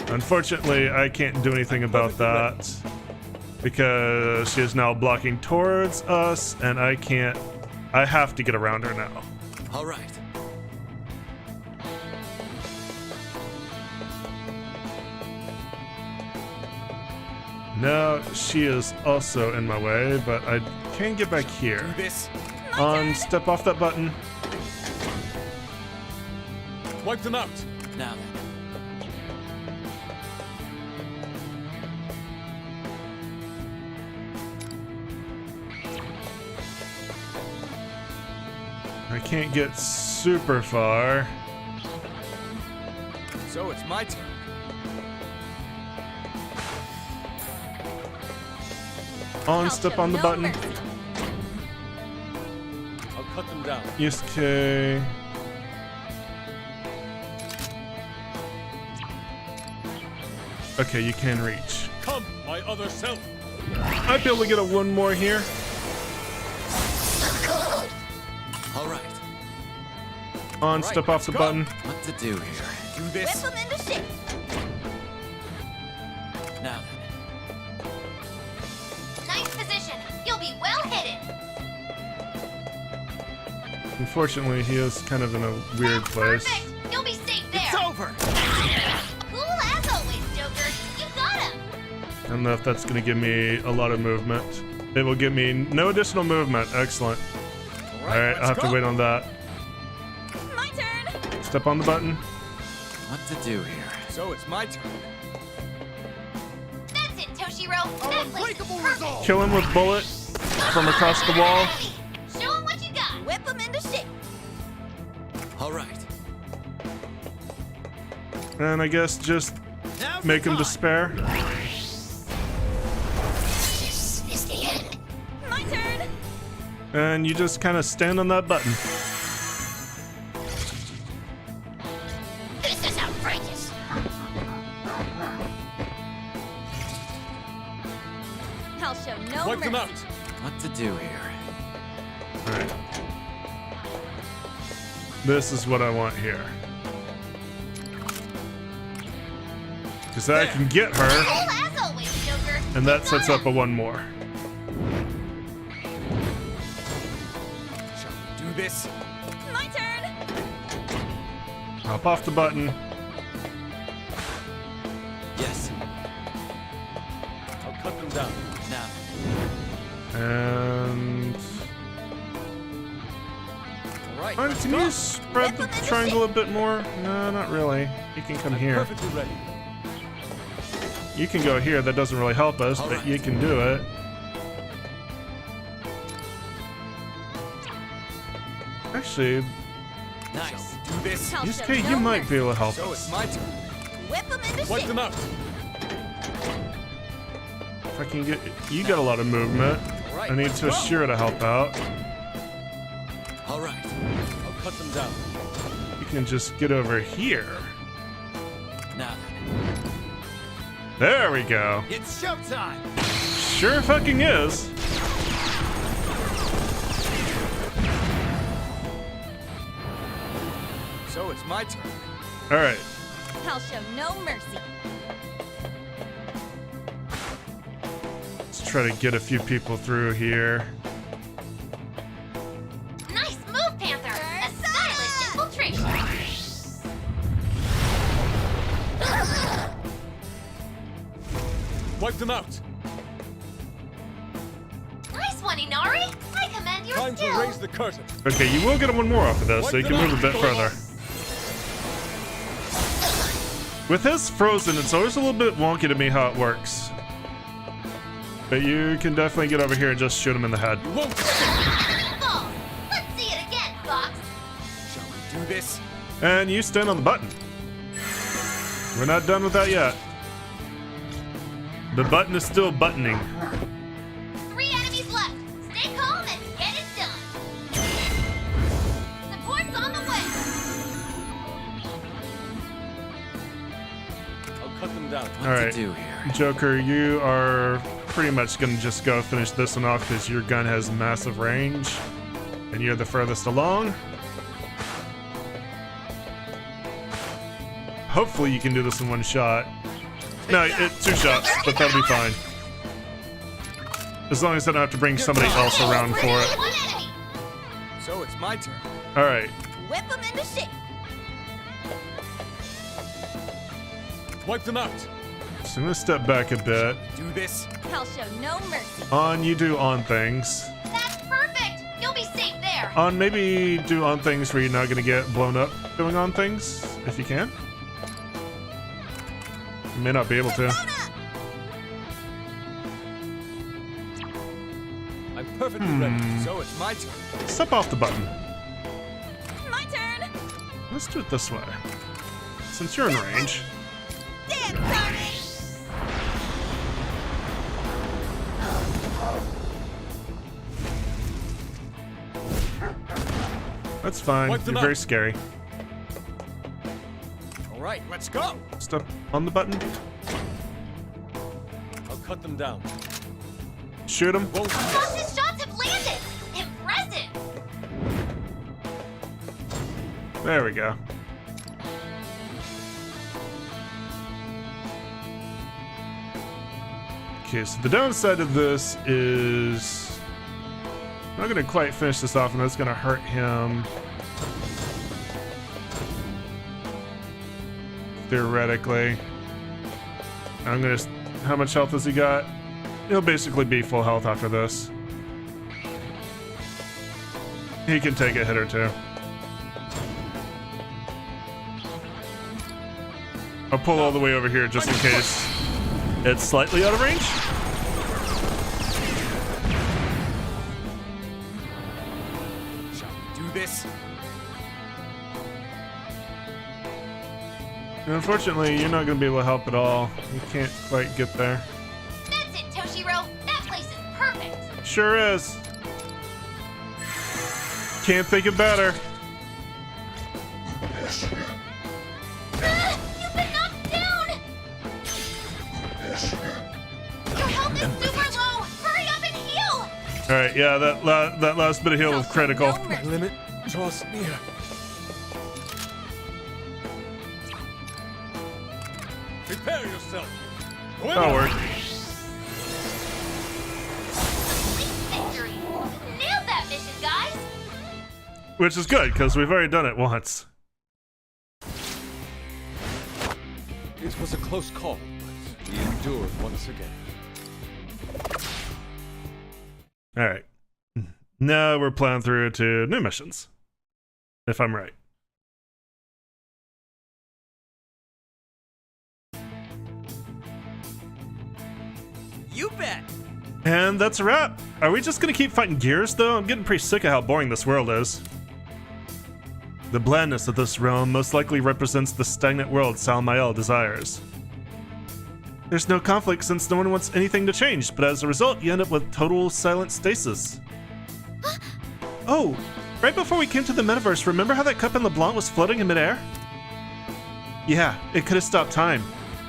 [SPEAKER 2] Unfortunately, I can't do anything about that because she is now blocking towards us, and I have to get around her now.
[SPEAKER 5] All right.
[SPEAKER 2] Now she is also in my way, but I can get back here.
[SPEAKER 3] Do this.
[SPEAKER 2] Step off that button.
[SPEAKER 3] Wipe them out.
[SPEAKER 5] Now then.
[SPEAKER 2] I can't get super far.
[SPEAKER 3] So it's my turn.
[SPEAKER 2] Step on the button.
[SPEAKER 3] I'll cut them down.
[SPEAKER 2] Yes, okay. Okay, you can reach.
[SPEAKER 3] Come, my other self.
[SPEAKER 2] I'd be able to get a one more here.
[SPEAKER 5] All right.
[SPEAKER 2] Step off the
[SPEAKER 3] go.
[SPEAKER 2] button.
[SPEAKER 5] What to do here?
[SPEAKER 3] Do this.
[SPEAKER 1] Whip 'em into shape.
[SPEAKER 5] Now then.
[SPEAKER 1] Nice position. You'll be well hidden.
[SPEAKER 2] Unfortunately, he is kind of in a weird place.
[SPEAKER 1] Perfect. You'll be safe there.
[SPEAKER 3] It's over.
[SPEAKER 1] Cool as always, Joker. You got him.
[SPEAKER 2] I don't know if that's going to give me a lot of movement. It will give me no additional movement. Excellent.
[SPEAKER 3] All
[SPEAKER 2] Alright, I'll have to wait on that.
[SPEAKER 1] My turn.
[SPEAKER 2] Step on the button.
[SPEAKER 5] What to do here?
[SPEAKER 3] So it's my turn.
[SPEAKER 1] That's it, Toshiro.
[SPEAKER 3] Our
[SPEAKER 1] That place is
[SPEAKER 3] unbreakable
[SPEAKER 1] perfect.
[SPEAKER 3] resolve.
[SPEAKER 2] Kill him with bullet from across the wall.
[SPEAKER 1] Show him what you got. Whip him into shape.
[SPEAKER 5] All right.
[SPEAKER 2] And I guess just
[SPEAKER 3] Now's
[SPEAKER 2] make
[SPEAKER 3] the
[SPEAKER 2] him
[SPEAKER 3] time.
[SPEAKER 2] despair.
[SPEAKER 1] This is the end. My turn.
[SPEAKER 2] And you just kind of stand on that button.
[SPEAKER 1] This is outrageous. I'll show no
[SPEAKER 3] Wipe them out.
[SPEAKER 5] What to do here?
[SPEAKER 2] Alright. This is what I want here. Because I can get her,
[SPEAKER 1] Cool as always, Joker.
[SPEAKER 2] and that sets up a one more.
[SPEAKER 3] Shall we do this?
[SPEAKER 1] My turn.
[SPEAKER 2] Hop off the button.
[SPEAKER 5] Yes.
[SPEAKER 3] I'll cut them down.
[SPEAKER 5] Now.
[SPEAKER 2] And
[SPEAKER 3] All right.
[SPEAKER 2] Alright, can you spread the triangle a bit more? No, not really. You can come here.
[SPEAKER 3] Perfectly ready.
[SPEAKER 2] You can go here. That doesn't really help us, but
[SPEAKER 5] Alright.
[SPEAKER 2] you can do it. Actually,
[SPEAKER 5] Nice.
[SPEAKER 3] Do this.
[SPEAKER 2] SK, you might be able to help
[SPEAKER 3] So it's
[SPEAKER 2] us.
[SPEAKER 3] my turn.
[SPEAKER 1] Whip him into
[SPEAKER 3] Wipe them out.
[SPEAKER 2] If I can get, you got a lot of movement.
[SPEAKER 3] All right.
[SPEAKER 2] I need
[SPEAKER 3] let's
[SPEAKER 2] to
[SPEAKER 3] go.
[SPEAKER 2] assure to help out.
[SPEAKER 5] All right.
[SPEAKER 3] I'll cut them down.
[SPEAKER 2] You can just get over here.
[SPEAKER 5] Now
[SPEAKER 2] There we go.
[SPEAKER 3] It's showtime.
[SPEAKER 2] Sure fucking is.
[SPEAKER 3] So it's my turn.
[SPEAKER 2] All right.
[SPEAKER 1] I'll show no mercy.
[SPEAKER 2] Let's try to get a few people through here.
[SPEAKER 1] Nice move, Panther. A stylish infiltration.
[SPEAKER 3] Wipe them out.
[SPEAKER 1] Nice one, Inari. I commend your
[SPEAKER 3] Time to
[SPEAKER 1] skill.
[SPEAKER 3] raise the curtain.
[SPEAKER 2] Okay, you will get one more off of this, so you can move a bit further. With his frozen, it's always a little bit wonky to me how it works. But you can definitely get over here and just shoot him in the head.
[SPEAKER 3] You won't.
[SPEAKER 1] Ball. Let's see it again, Fox.
[SPEAKER 3] Shall we do this?
[SPEAKER 2] And you stand on the button. We're not done with that yet. The button is still buttoning.
[SPEAKER 1] 3 enemies left. Stay calm and get it done. Support's on the way.
[SPEAKER 3] I'll cut them down.
[SPEAKER 5] What
[SPEAKER 2] All right.
[SPEAKER 5] to do here?
[SPEAKER 2] Joker, you are pretty much gonna just go finish this one off because your gun has massive range and you're the furthest along. Hopefully you can do this in one shot. No, two shots, but that'll be fine. As long as I don't have to bring somebody else around for it.
[SPEAKER 1] One enemy.
[SPEAKER 3] So it's my turn.
[SPEAKER 2] All right.
[SPEAKER 1] Whip them into shape.
[SPEAKER 3] Wipe them out.
[SPEAKER 2] So I'm gonna step back a bit.
[SPEAKER 3] Do this.
[SPEAKER 1] I'll show no mercy.
[SPEAKER 2] On, you do on things.
[SPEAKER 1] That's perfect. You'll be safe there.
[SPEAKER 2] On, maybe do on things where you're not gonna get blown up doing on things, if you can. You may not be able to.
[SPEAKER 3] I'm perfectly ready. So it's my turn.
[SPEAKER 2] Step off the button.
[SPEAKER 1] My turn.
[SPEAKER 2] Let's do it this way. Since you're in range.
[SPEAKER 1] Dance party.
[SPEAKER 2] That's fine.
[SPEAKER 3] Wipe them
[SPEAKER 2] You're
[SPEAKER 3] out.
[SPEAKER 2] very scary.
[SPEAKER 3] All right, let's go.
[SPEAKER 2] Step on the button.
[SPEAKER 3] I'll cut them down.
[SPEAKER 2] Shoot him.
[SPEAKER 3] Won't
[SPEAKER 1] Most his shots have landed. Impressive.
[SPEAKER 2] There we go. Okay, so the downside of this is I'm not gonna quite finish this off, and that's gonna hurt him. Theoretically. I'm gonna. How much health has he got? He'll basically be full health after this. He can take a hit or two. I'll pull all the way over here just in case it's slightly out of range.
[SPEAKER 3] Shall we do this?
[SPEAKER 2] And unfortunately, you're not going to be able to help at all. You can't quite get there.
[SPEAKER 1] That's it, Toshiro. That place is perfect.
[SPEAKER 2] Sure is. Can't think of better.
[SPEAKER 1] You've been knocked down. Your health is super low. Hurry up and heal.
[SPEAKER 2] All right, yeah, that last bit of heal was critical.
[SPEAKER 1] No mercy.
[SPEAKER 3] Limit draws near. Prepare yourself.
[SPEAKER 2] That'll work.
[SPEAKER 1] Victory. Nailed that mission, guys.
[SPEAKER 2] Which is good, because we've already done it once.
[SPEAKER 3] It was a close call, but we endured once again.
[SPEAKER 2] All right. Now we're plowing through to new missions. If I'm right.
[SPEAKER 5] You bet.
[SPEAKER 2] And that's a wrap. Are we just gonna keep fighting gears, though? I'm getting pretty sick of how boring this world is. The blandness of this realm most likely represents the stagnant world Salmael desires. There's no conflict since no one wants anything to change, but as a result, you end up with total silent stasis. Oh, right before we came to the metaverse, remember how that cup in LeBlanc was floating in midair? Yeah, it could have stopped time.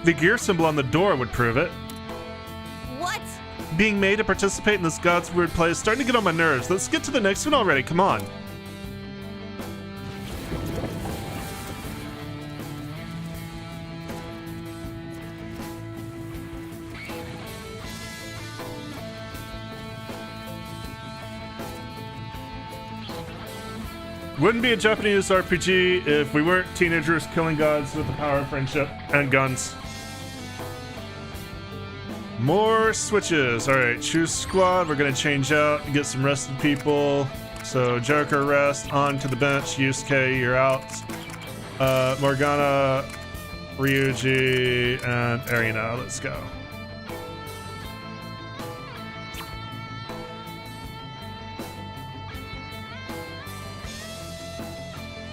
[SPEAKER 2] The gear symbol on the door would prove it.
[SPEAKER 1] What?
[SPEAKER 2] Being made to participate in this God's weird play is starting to get on my nerves. Let's get to the next one already, come on. Wouldn't be a Japanese RPG if we weren't teenagers killing gods with the power of friendship and guns. More switches. All right, choose squad. We're gonna change out, get some rested people. So Joker rest, on to the bench. Yusuke, you're out. Morgana, Ryuji, and Arina. Let's go.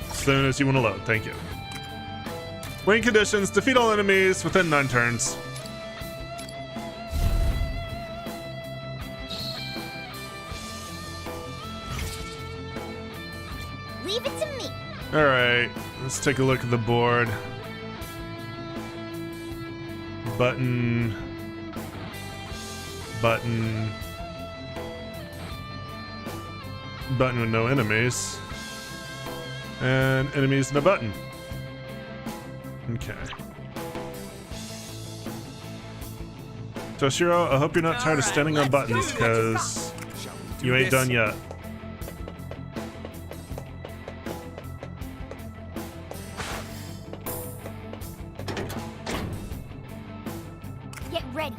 [SPEAKER 2] As soon as you want to load, thank you. Win conditions: defeat all enemies within 9 turns.
[SPEAKER 1] Leave it to me.
[SPEAKER 2] All right, let's take a look at the board. button, button, button with no enemies, and enemies and a button. Okay. Toshiro, I hope you're not tired of standing on buttons, because you ain't done yet.
[SPEAKER 1] Get ready.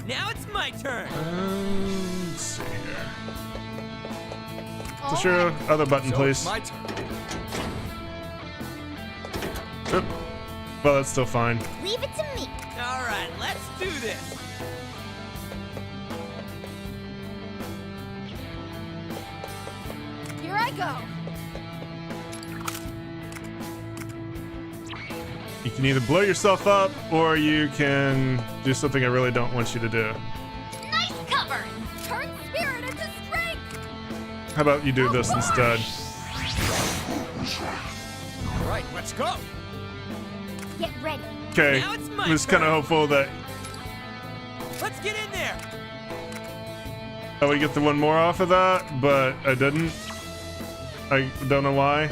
[SPEAKER 5] Now it's my turn.
[SPEAKER 2] Let's see here. Toshiro, other button,
[SPEAKER 3] So
[SPEAKER 2] please.
[SPEAKER 3] it's my turn.
[SPEAKER 2] Oop. Well, that's still fine.
[SPEAKER 1] Leave it to me.
[SPEAKER 5] All right, let's do this.
[SPEAKER 1] Here I go.
[SPEAKER 2] You can either blow yourself up, or you can do something I really don't want you to do.
[SPEAKER 1] Nice cover. Turn spirit into strength.
[SPEAKER 2] How about you do this instead?
[SPEAKER 3] All right, let's go.
[SPEAKER 1] Get ready.
[SPEAKER 2] Okay,
[SPEAKER 5] Now it's my
[SPEAKER 2] I was kind of
[SPEAKER 5] turn.
[SPEAKER 2] hopeful that
[SPEAKER 5] Let's get in there.
[SPEAKER 2] I would get the one more off of that, but I didn't. I don't know why.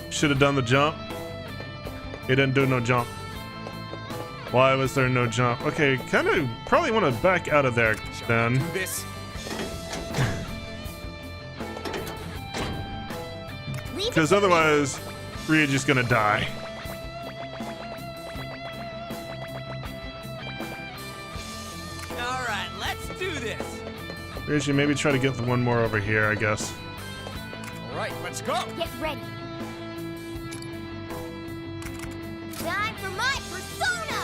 [SPEAKER 2] Should have done the jump. It didn't do no jump. Why was there no jump? Okay, kind of probably want to back out of there then.
[SPEAKER 3] Do this.
[SPEAKER 1] Leave it
[SPEAKER 2] Because
[SPEAKER 1] to me.
[SPEAKER 2] otherwise, Ryuji's gonna die.
[SPEAKER 5] All right, let's do this.
[SPEAKER 2] Ryuji, maybe try to get the one more over here, I guess.
[SPEAKER 3] All right, let's go.
[SPEAKER 1] Get ready. Time for my persona.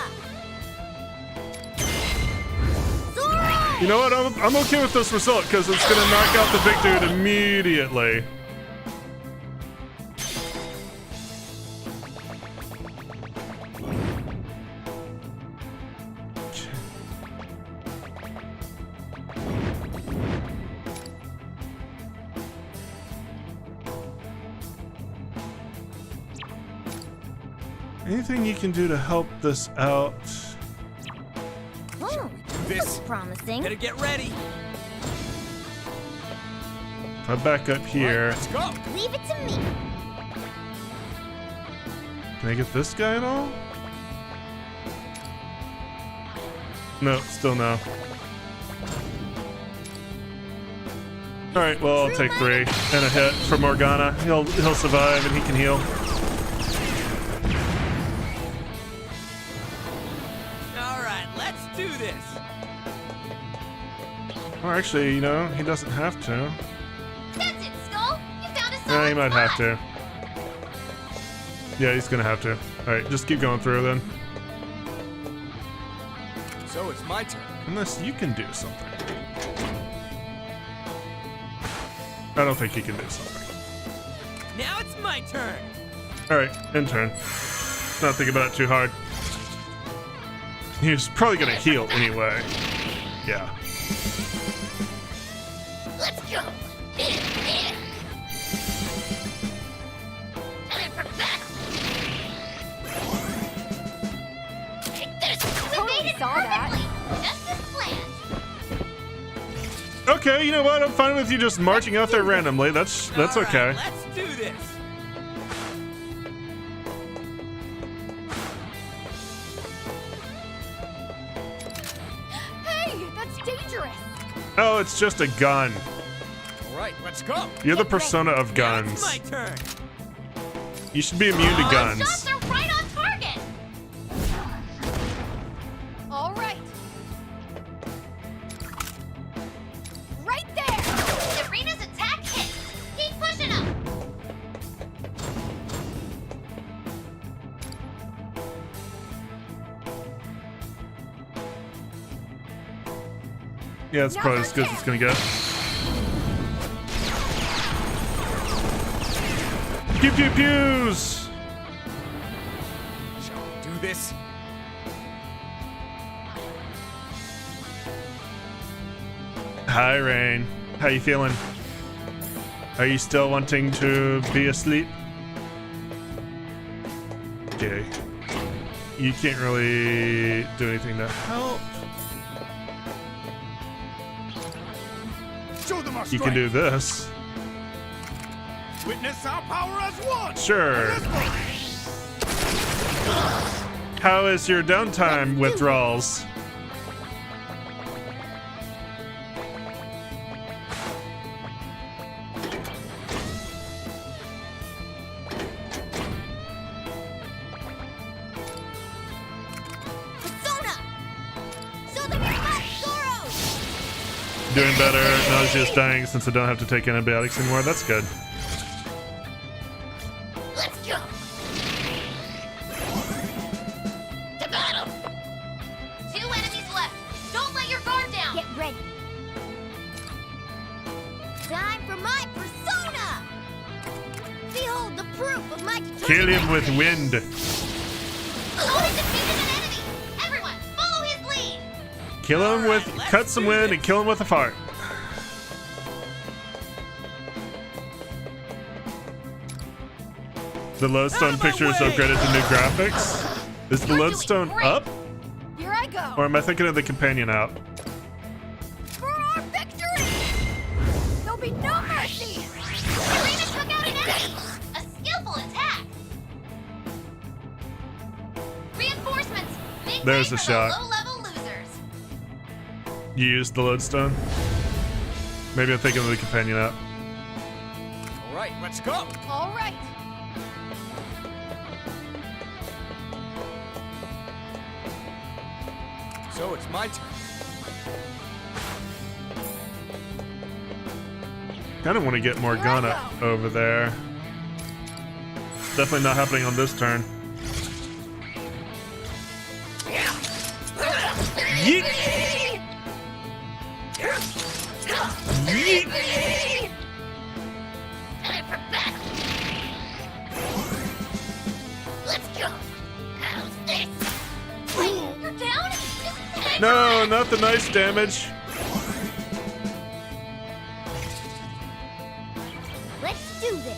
[SPEAKER 1] Zoro!
[SPEAKER 2] You know what? I'm okay with this result because it's gonna knock out the big dude immediately. Anything you can do to help this out?
[SPEAKER 1] Oh,
[SPEAKER 3] This.
[SPEAKER 1] looks promising.
[SPEAKER 5] Better get ready.
[SPEAKER 2] If I back up here,
[SPEAKER 3] Let's go.
[SPEAKER 1] Leave it to me.
[SPEAKER 2] can I get this guy at all? No, still no. Alright, well, I'll take 3 and a hit for Morgana. He'll survive and he can heal.
[SPEAKER 5] All right, let's do this.
[SPEAKER 2] Or actually, you know, he doesn't have to.
[SPEAKER 1] That's it, Skull. You found a solid
[SPEAKER 2] Yeah, he might have
[SPEAKER 1] spot.
[SPEAKER 2] to. Yeah, he's gonna have to. Alright, just keep going through then.
[SPEAKER 3] So it's my turn.
[SPEAKER 2] Unless you can do something. I don't think he can do something.
[SPEAKER 5] Now it's my turn.
[SPEAKER 2] Alright, in turn. Not think about it too hard. He's probably gonna heal anyway. Yeah.
[SPEAKER 1] Let's go. Time for battle. Take this. We made it perfectly. Just as planned.
[SPEAKER 2] Okay, you know what? I'm fine with you just marching out there randomly. That's
[SPEAKER 5] All right,
[SPEAKER 2] okay.
[SPEAKER 5] Let's do this.
[SPEAKER 1] Hey, that's dangerous.
[SPEAKER 2] Oh, it's just a gun.
[SPEAKER 3] All right, let's go.
[SPEAKER 2] You're the
[SPEAKER 1] Get ready.
[SPEAKER 2] persona of
[SPEAKER 5] Now it's
[SPEAKER 2] guns.
[SPEAKER 5] my turn.
[SPEAKER 2] You should be immune to
[SPEAKER 1] Shots
[SPEAKER 2] guns.
[SPEAKER 1] are right on target. All right. Right there. Sabrina's attack hit. Keep pushing up.
[SPEAKER 2] Yeah, it's probably as good as it's gonna get. Pew pew pews!
[SPEAKER 3] Shall we do this?
[SPEAKER 2] Hi, Rain. How you feeling? Are you still wanting to be asleep? Okay. You can't really do anything to help.
[SPEAKER 3] Show them our
[SPEAKER 2] You can do this.
[SPEAKER 3] Witness our power as one.
[SPEAKER 2] Sure. How is your downtime withdrawals?
[SPEAKER 1] Persona! Show them your last Zoro!
[SPEAKER 2] Doing better. Nausea's dying since I don't have to take antibiotics anymore. That's good.
[SPEAKER 1] Let's go! To battle! 2 enemies left. Don't let your guard down. Get ready. Time for my persona! Behold the proof of my determination.
[SPEAKER 2] Kill him with wind.
[SPEAKER 1] Sora defeated an enemy. Everyone, follow his lead.
[SPEAKER 2] Kill him with,
[SPEAKER 5] Alright,
[SPEAKER 2] cut
[SPEAKER 5] let's
[SPEAKER 2] some
[SPEAKER 5] do
[SPEAKER 2] wind
[SPEAKER 5] this.
[SPEAKER 2] and kill him with a fart. The lodestone
[SPEAKER 5] Out of my
[SPEAKER 2] picture is
[SPEAKER 5] way!
[SPEAKER 2] upgraded to new graphics. Is the
[SPEAKER 1] You're
[SPEAKER 2] lodestone
[SPEAKER 1] doing great.
[SPEAKER 2] up?
[SPEAKER 1] Here I go.
[SPEAKER 2] Or am I thinking of the companion app?
[SPEAKER 1] For our victory! There'll be no mercy! Serena took out an enemy! A skillful attack! Reinforcements! Make
[SPEAKER 2] There's
[SPEAKER 1] way
[SPEAKER 2] a
[SPEAKER 1] for
[SPEAKER 2] shot.
[SPEAKER 1] the low-level losers!
[SPEAKER 2] You used the lodestone? Maybe I'm thinking of the companion app.
[SPEAKER 3] All right, let's go.
[SPEAKER 1] All right!
[SPEAKER 3] So it's my turn.
[SPEAKER 2] Kind of want to get Morgana over there. Definitely not happening on this turn. Yeet! Yeet!
[SPEAKER 1] Time for battle! Let's go! How's this? Wait, you're down?
[SPEAKER 2] No, not the nice damage.
[SPEAKER 1] Let's do this!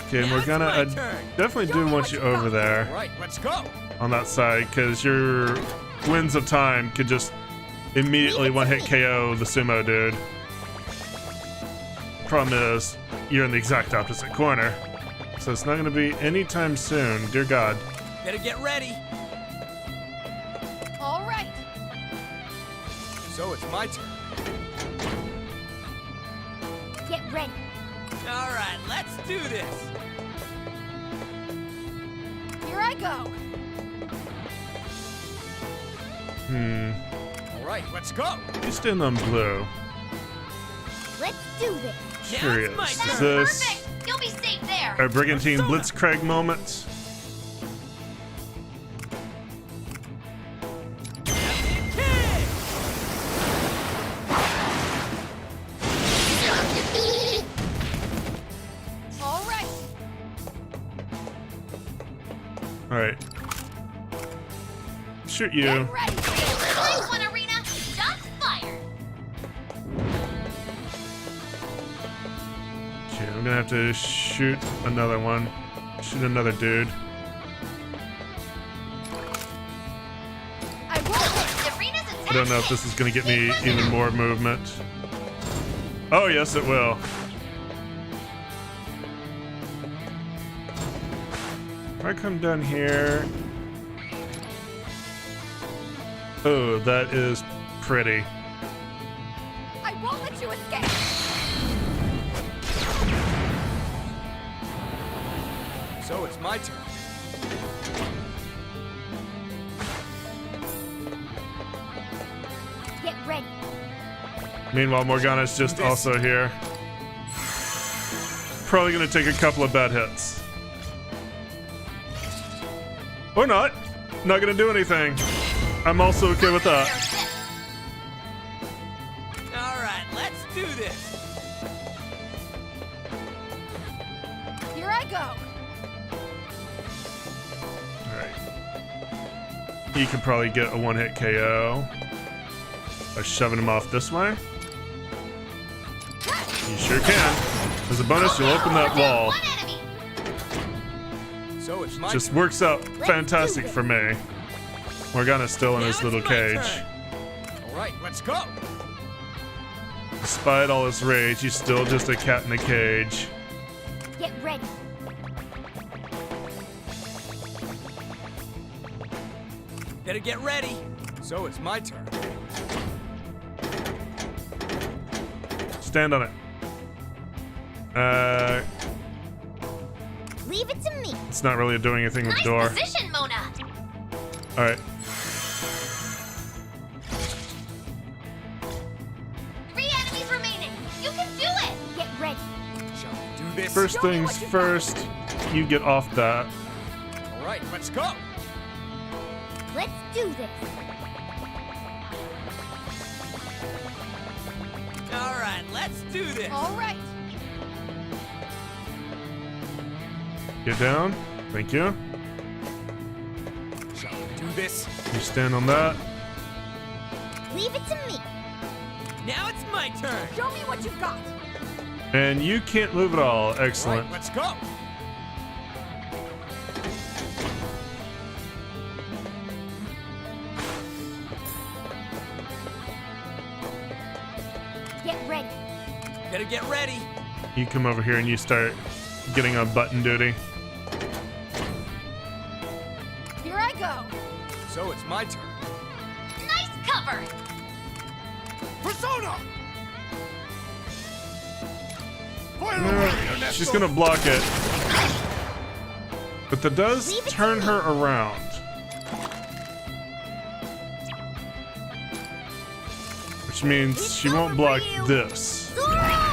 [SPEAKER 2] Okay,
[SPEAKER 5] Now it's
[SPEAKER 2] Morgana,
[SPEAKER 5] my
[SPEAKER 2] I
[SPEAKER 5] turn.
[SPEAKER 2] definitely do want you over
[SPEAKER 3] All
[SPEAKER 2] there
[SPEAKER 3] right, let's go.
[SPEAKER 2] on that side, because your Winds of Time could just immediately one-hit KO the sumo dude. Problem is, you're in the exact opposite corner, so it's not going to be anytime soon. Dear God.
[SPEAKER 5] Better get ready.
[SPEAKER 1] All right!
[SPEAKER 3] So it's my turn.
[SPEAKER 1] Get ready!
[SPEAKER 5] All right, let's do this.
[SPEAKER 1] Here I go!
[SPEAKER 3] All right, let's go.
[SPEAKER 2] You stand on blue.
[SPEAKER 1] Let's do this!
[SPEAKER 5] Now
[SPEAKER 2] Curious.
[SPEAKER 5] it's my
[SPEAKER 2] Is
[SPEAKER 5] turn.
[SPEAKER 2] this
[SPEAKER 1] Perfect! You'll be safe there!
[SPEAKER 2] a Brigantine Blitzkrieg moment?
[SPEAKER 5] Kick!
[SPEAKER 1] All right!
[SPEAKER 2] Alright. Shoot you.
[SPEAKER 1] Get ready! Nice one, Arena! Shots fired!
[SPEAKER 2] Okay, I'm gonna have to shoot another one. Shoot another dude.
[SPEAKER 1] I won't! Arena's attack!
[SPEAKER 2] I don't know if this is gonna get me even more movement. Oh, yes, it will. If I come down here. Oh, that is pretty.
[SPEAKER 1] I won't let you escape!
[SPEAKER 3] So it's my turn.
[SPEAKER 1] Get ready!
[SPEAKER 2] Meanwhile, Morgana's just also here. Probably gonna take a couple of bad hits. Or not. Not gonna do anything. I'm also okay with that.
[SPEAKER 5] All right, let's do this.
[SPEAKER 1] Here I go!
[SPEAKER 2] Alright. You can probably get a one-hit KO by shoving him off this way. You sure can. As a bonus, you'll open that wall.
[SPEAKER 1] One enemy!
[SPEAKER 3] So it's my
[SPEAKER 2] just
[SPEAKER 3] turn.
[SPEAKER 2] works out fantastic for me. Morgana's still in
[SPEAKER 5] Now
[SPEAKER 2] his
[SPEAKER 5] it's
[SPEAKER 2] little
[SPEAKER 5] my
[SPEAKER 2] cage.
[SPEAKER 5] turn.
[SPEAKER 3] All right, let's go.
[SPEAKER 2] Despite all his rage, he's still just a cat in a cage.
[SPEAKER 1] Get ready.
[SPEAKER 5] Better get ready.
[SPEAKER 3] So it's my turn.
[SPEAKER 2] Stand on it.
[SPEAKER 1] Leave it to me.
[SPEAKER 2] It's not really doing anything with the
[SPEAKER 1] Nice
[SPEAKER 2] door.
[SPEAKER 1] position, Mona.
[SPEAKER 2] All right.
[SPEAKER 1] 3 enemies remaining. You can do it. Get ready.
[SPEAKER 3] Shall we do this?
[SPEAKER 2] First
[SPEAKER 1] Show me
[SPEAKER 2] things
[SPEAKER 1] what you got.
[SPEAKER 2] first, you get off that.
[SPEAKER 3] All right, let's go.
[SPEAKER 1] Let's do this.
[SPEAKER 5] All right, let's do this.
[SPEAKER 1] All right.
[SPEAKER 2] Get down. Thank you.
[SPEAKER 3] Shall we do this?
[SPEAKER 2] You stand on that.
[SPEAKER 1] Leave it to me.
[SPEAKER 5] Now it's my turn.
[SPEAKER 1] Show me what you've got.
[SPEAKER 2] And you can't move at all.
[SPEAKER 3] All
[SPEAKER 2] Excellent.
[SPEAKER 3] right, let's go.
[SPEAKER 1] Get ready.
[SPEAKER 5] Better get ready.
[SPEAKER 2] You come over here and you start getting on button duty.
[SPEAKER 1] Here I go.
[SPEAKER 3] So it's my turn.
[SPEAKER 1] Nice cover.
[SPEAKER 3] Persona! Fire
[SPEAKER 2] No,
[SPEAKER 3] away,
[SPEAKER 2] she's
[SPEAKER 3] Ernesto!
[SPEAKER 2] gonna block it. But that does
[SPEAKER 1] Leave it to
[SPEAKER 2] turn
[SPEAKER 1] me.
[SPEAKER 2] her around. Which means
[SPEAKER 1] It's
[SPEAKER 2] she won't
[SPEAKER 1] over
[SPEAKER 2] block
[SPEAKER 1] for you.
[SPEAKER 2] this.
[SPEAKER 1] Zoro!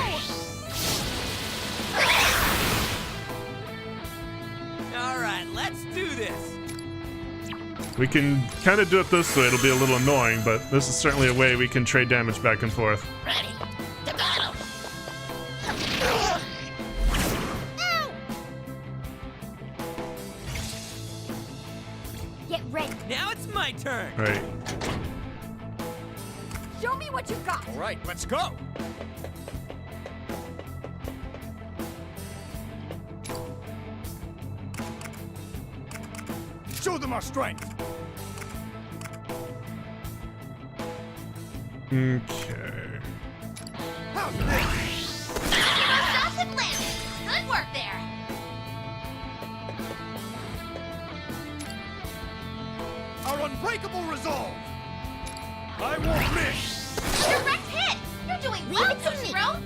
[SPEAKER 5] All right, let's do this.
[SPEAKER 2] We can kind of do it this way. It'll be a little annoying, but this is certainly a way we can trade damage back and forth.
[SPEAKER 1] Ready to battle. Ow! Get ready.
[SPEAKER 5] Now it's my turn.
[SPEAKER 2] Right.
[SPEAKER 1] Show me what you've got.
[SPEAKER 3] All right, let's go. Show them our strength.
[SPEAKER 2] Okay.
[SPEAKER 3] How's this?
[SPEAKER 1] Shots have landed. Good work there.
[SPEAKER 3] Our unbreakable resolve. I won't miss.
[SPEAKER 1] Direct hit. You're doing well, Toshiro.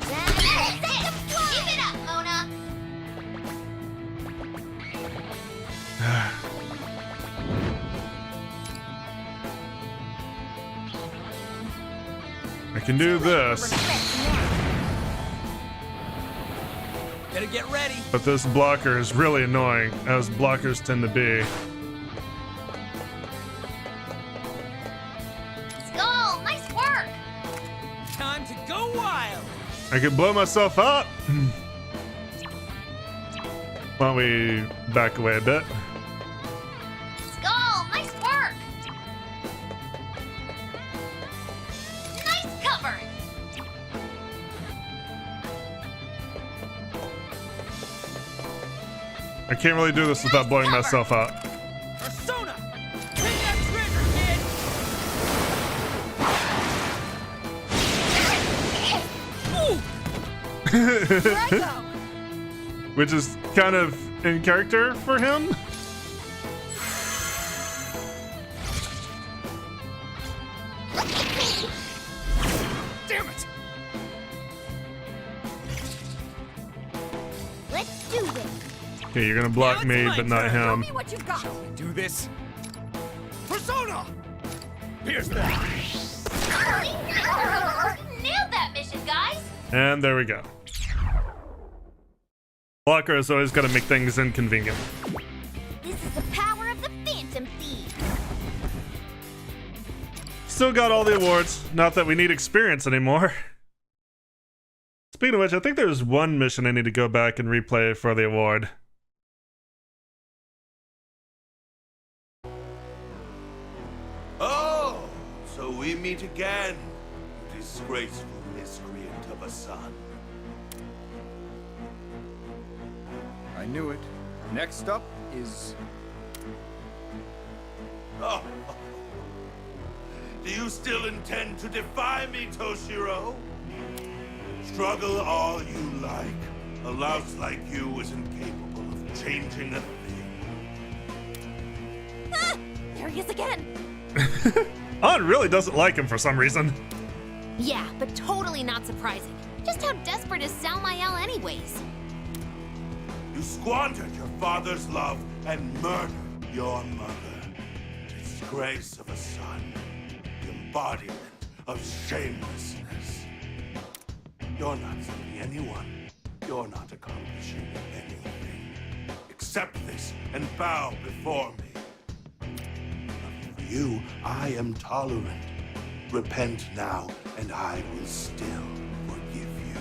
[SPEAKER 1] That's it. Keep it up, Mona.
[SPEAKER 2] I can do this,
[SPEAKER 5] Better get ready.
[SPEAKER 2] but this blocker is really annoying, as blockers tend to be.
[SPEAKER 1] Skull, nice work.
[SPEAKER 5] Time to go wild.
[SPEAKER 2] I could blow myself up. Why don't we back away a bit?
[SPEAKER 1] Skull, nice work. Nice cover.
[SPEAKER 2] I can't really do this without blowing myself up.
[SPEAKER 5] Persona! Take that trigger, kid!
[SPEAKER 1] Here I go.
[SPEAKER 2] Which is kind of in character for him.
[SPEAKER 3] Damn it!
[SPEAKER 1] Let's do this.
[SPEAKER 2] Okay, you're gonna block
[SPEAKER 5] Now it's
[SPEAKER 2] me,
[SPEAKER 5] my
[SPEAKER 2] but not
[SPEAKER 5] turn.
[SPEAKER 1] Show
[SPEAKER 2] him.
[SPEAKER 1] me what you've got.
[SPEAKER 3] Shall we do this? Persona! Here's that.
[SPEAKER 1] Nailed that mission, guys.
[SPEAKER 2] And there we go. Blocker has always got to make things inconvenient.
[SPEAKER 1] This is the power of the Phantom Thief.
[SPEAKER 2] Still got all the awards. Not that we need experience anymore. Speaking of which, I think there's one mission I need to go back and replay for the award.
[SPEAKER 6] Oh, so we meet again, you disgraceful miscreant of a son.
[SPEAKER 3] I knew it. Next up is...
[SPEAKER 6] Oh. Do you still intend to defy me, Toshiro? Struggle all you like. A louse like you is incapable of changing a thing.
[SPEAKER 1] Ah! There he is again!
[SPEAKER 2] On really doesn't like him for some reason.
[SPEAKER 1] Yeah, but totally not surprising. Just how desperate is Salmael anyways?
[SPEAKER 6] You squandered your father's love and murdered your mother. Disgrace of a son. The embodiment of shamelessness. You're not saving anyone. You're not accomplishing anything. Accept this and bow before me. For you, I am tolerant. Repent now, and I will still forgive you.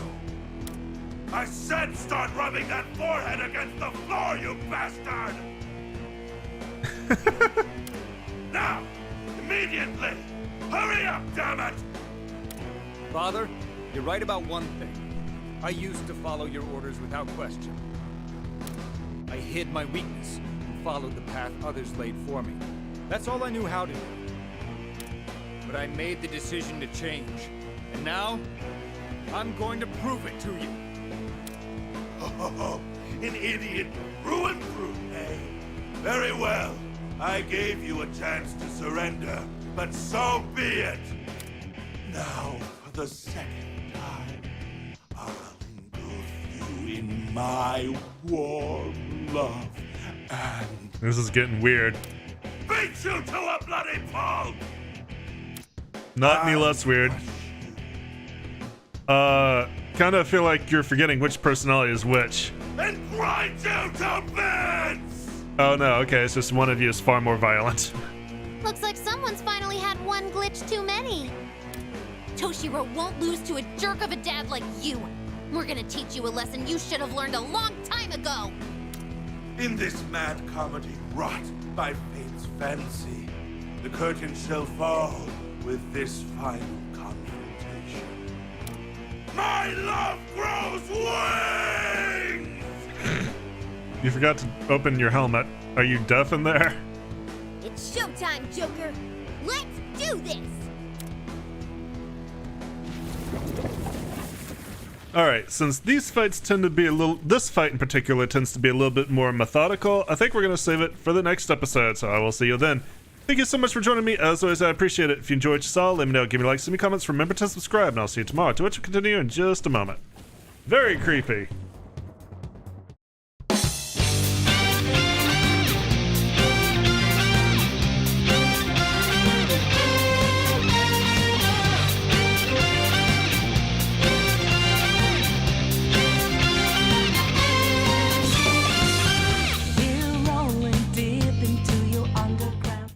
[SPEAKER 6] I said start rubbing that forehead against the floor, you bastard! Now! Immediately! Hurry up, damn it!
[SPEAKER 3] Father, you're right about one thing. I used to follow your orders without question. I hid my weakness and followed the path others laid for me. That's all I knew how to do. But I made the decision to change. And now, I'm going to prove it to you.
[SPEAKER 6] Oh, an idiot ruined fruit, eh? Very well. I gave you a chance to surrender, but so be it. Now, for the second time, I'll engulf you in my warm love and
[SPEAKER 2] This is getting weird.
[SPEAKER 6] beat you to a bloody pulp!
[SPEAKER 2] Not any less weird. Kind of feel like you're forgetting which personality is which.
[SPEAKER 6] And grind you to bits!
[SPEAKER 2] Oh no, okay, it's just one of you is far more violent.
[SPEAKER 1] Looks like someone's finally had one glitch too many. Toshiro won't lose to a jerk of a dad like you. We're gonna teach you a lesson you should have learned a long time ago.
[SPEAKER 6] In this mad comedy wrought by fate's fancy, the curtain shall fall with this final confrontation. My love grows wings!
[SPEAKER 2] You forgot to open your helmet. Are you deaf in there?
[SPEAKER 1] It's showtime, Joker. Let's do this!
[SPEAKER 2] Alright, since these fights tend to be this fight in particular tends to be a little bit more methodical, I think we're going to save it for the next episode, so I will see you then. Thank you so much for joining me. As always, I appreciate it. If you enjoyed what you saw, let me know. Give me likes, send me comments. Remember to subscribe, and I'll see you tomorrow, to which we'll continue in just a moment. Very creepy.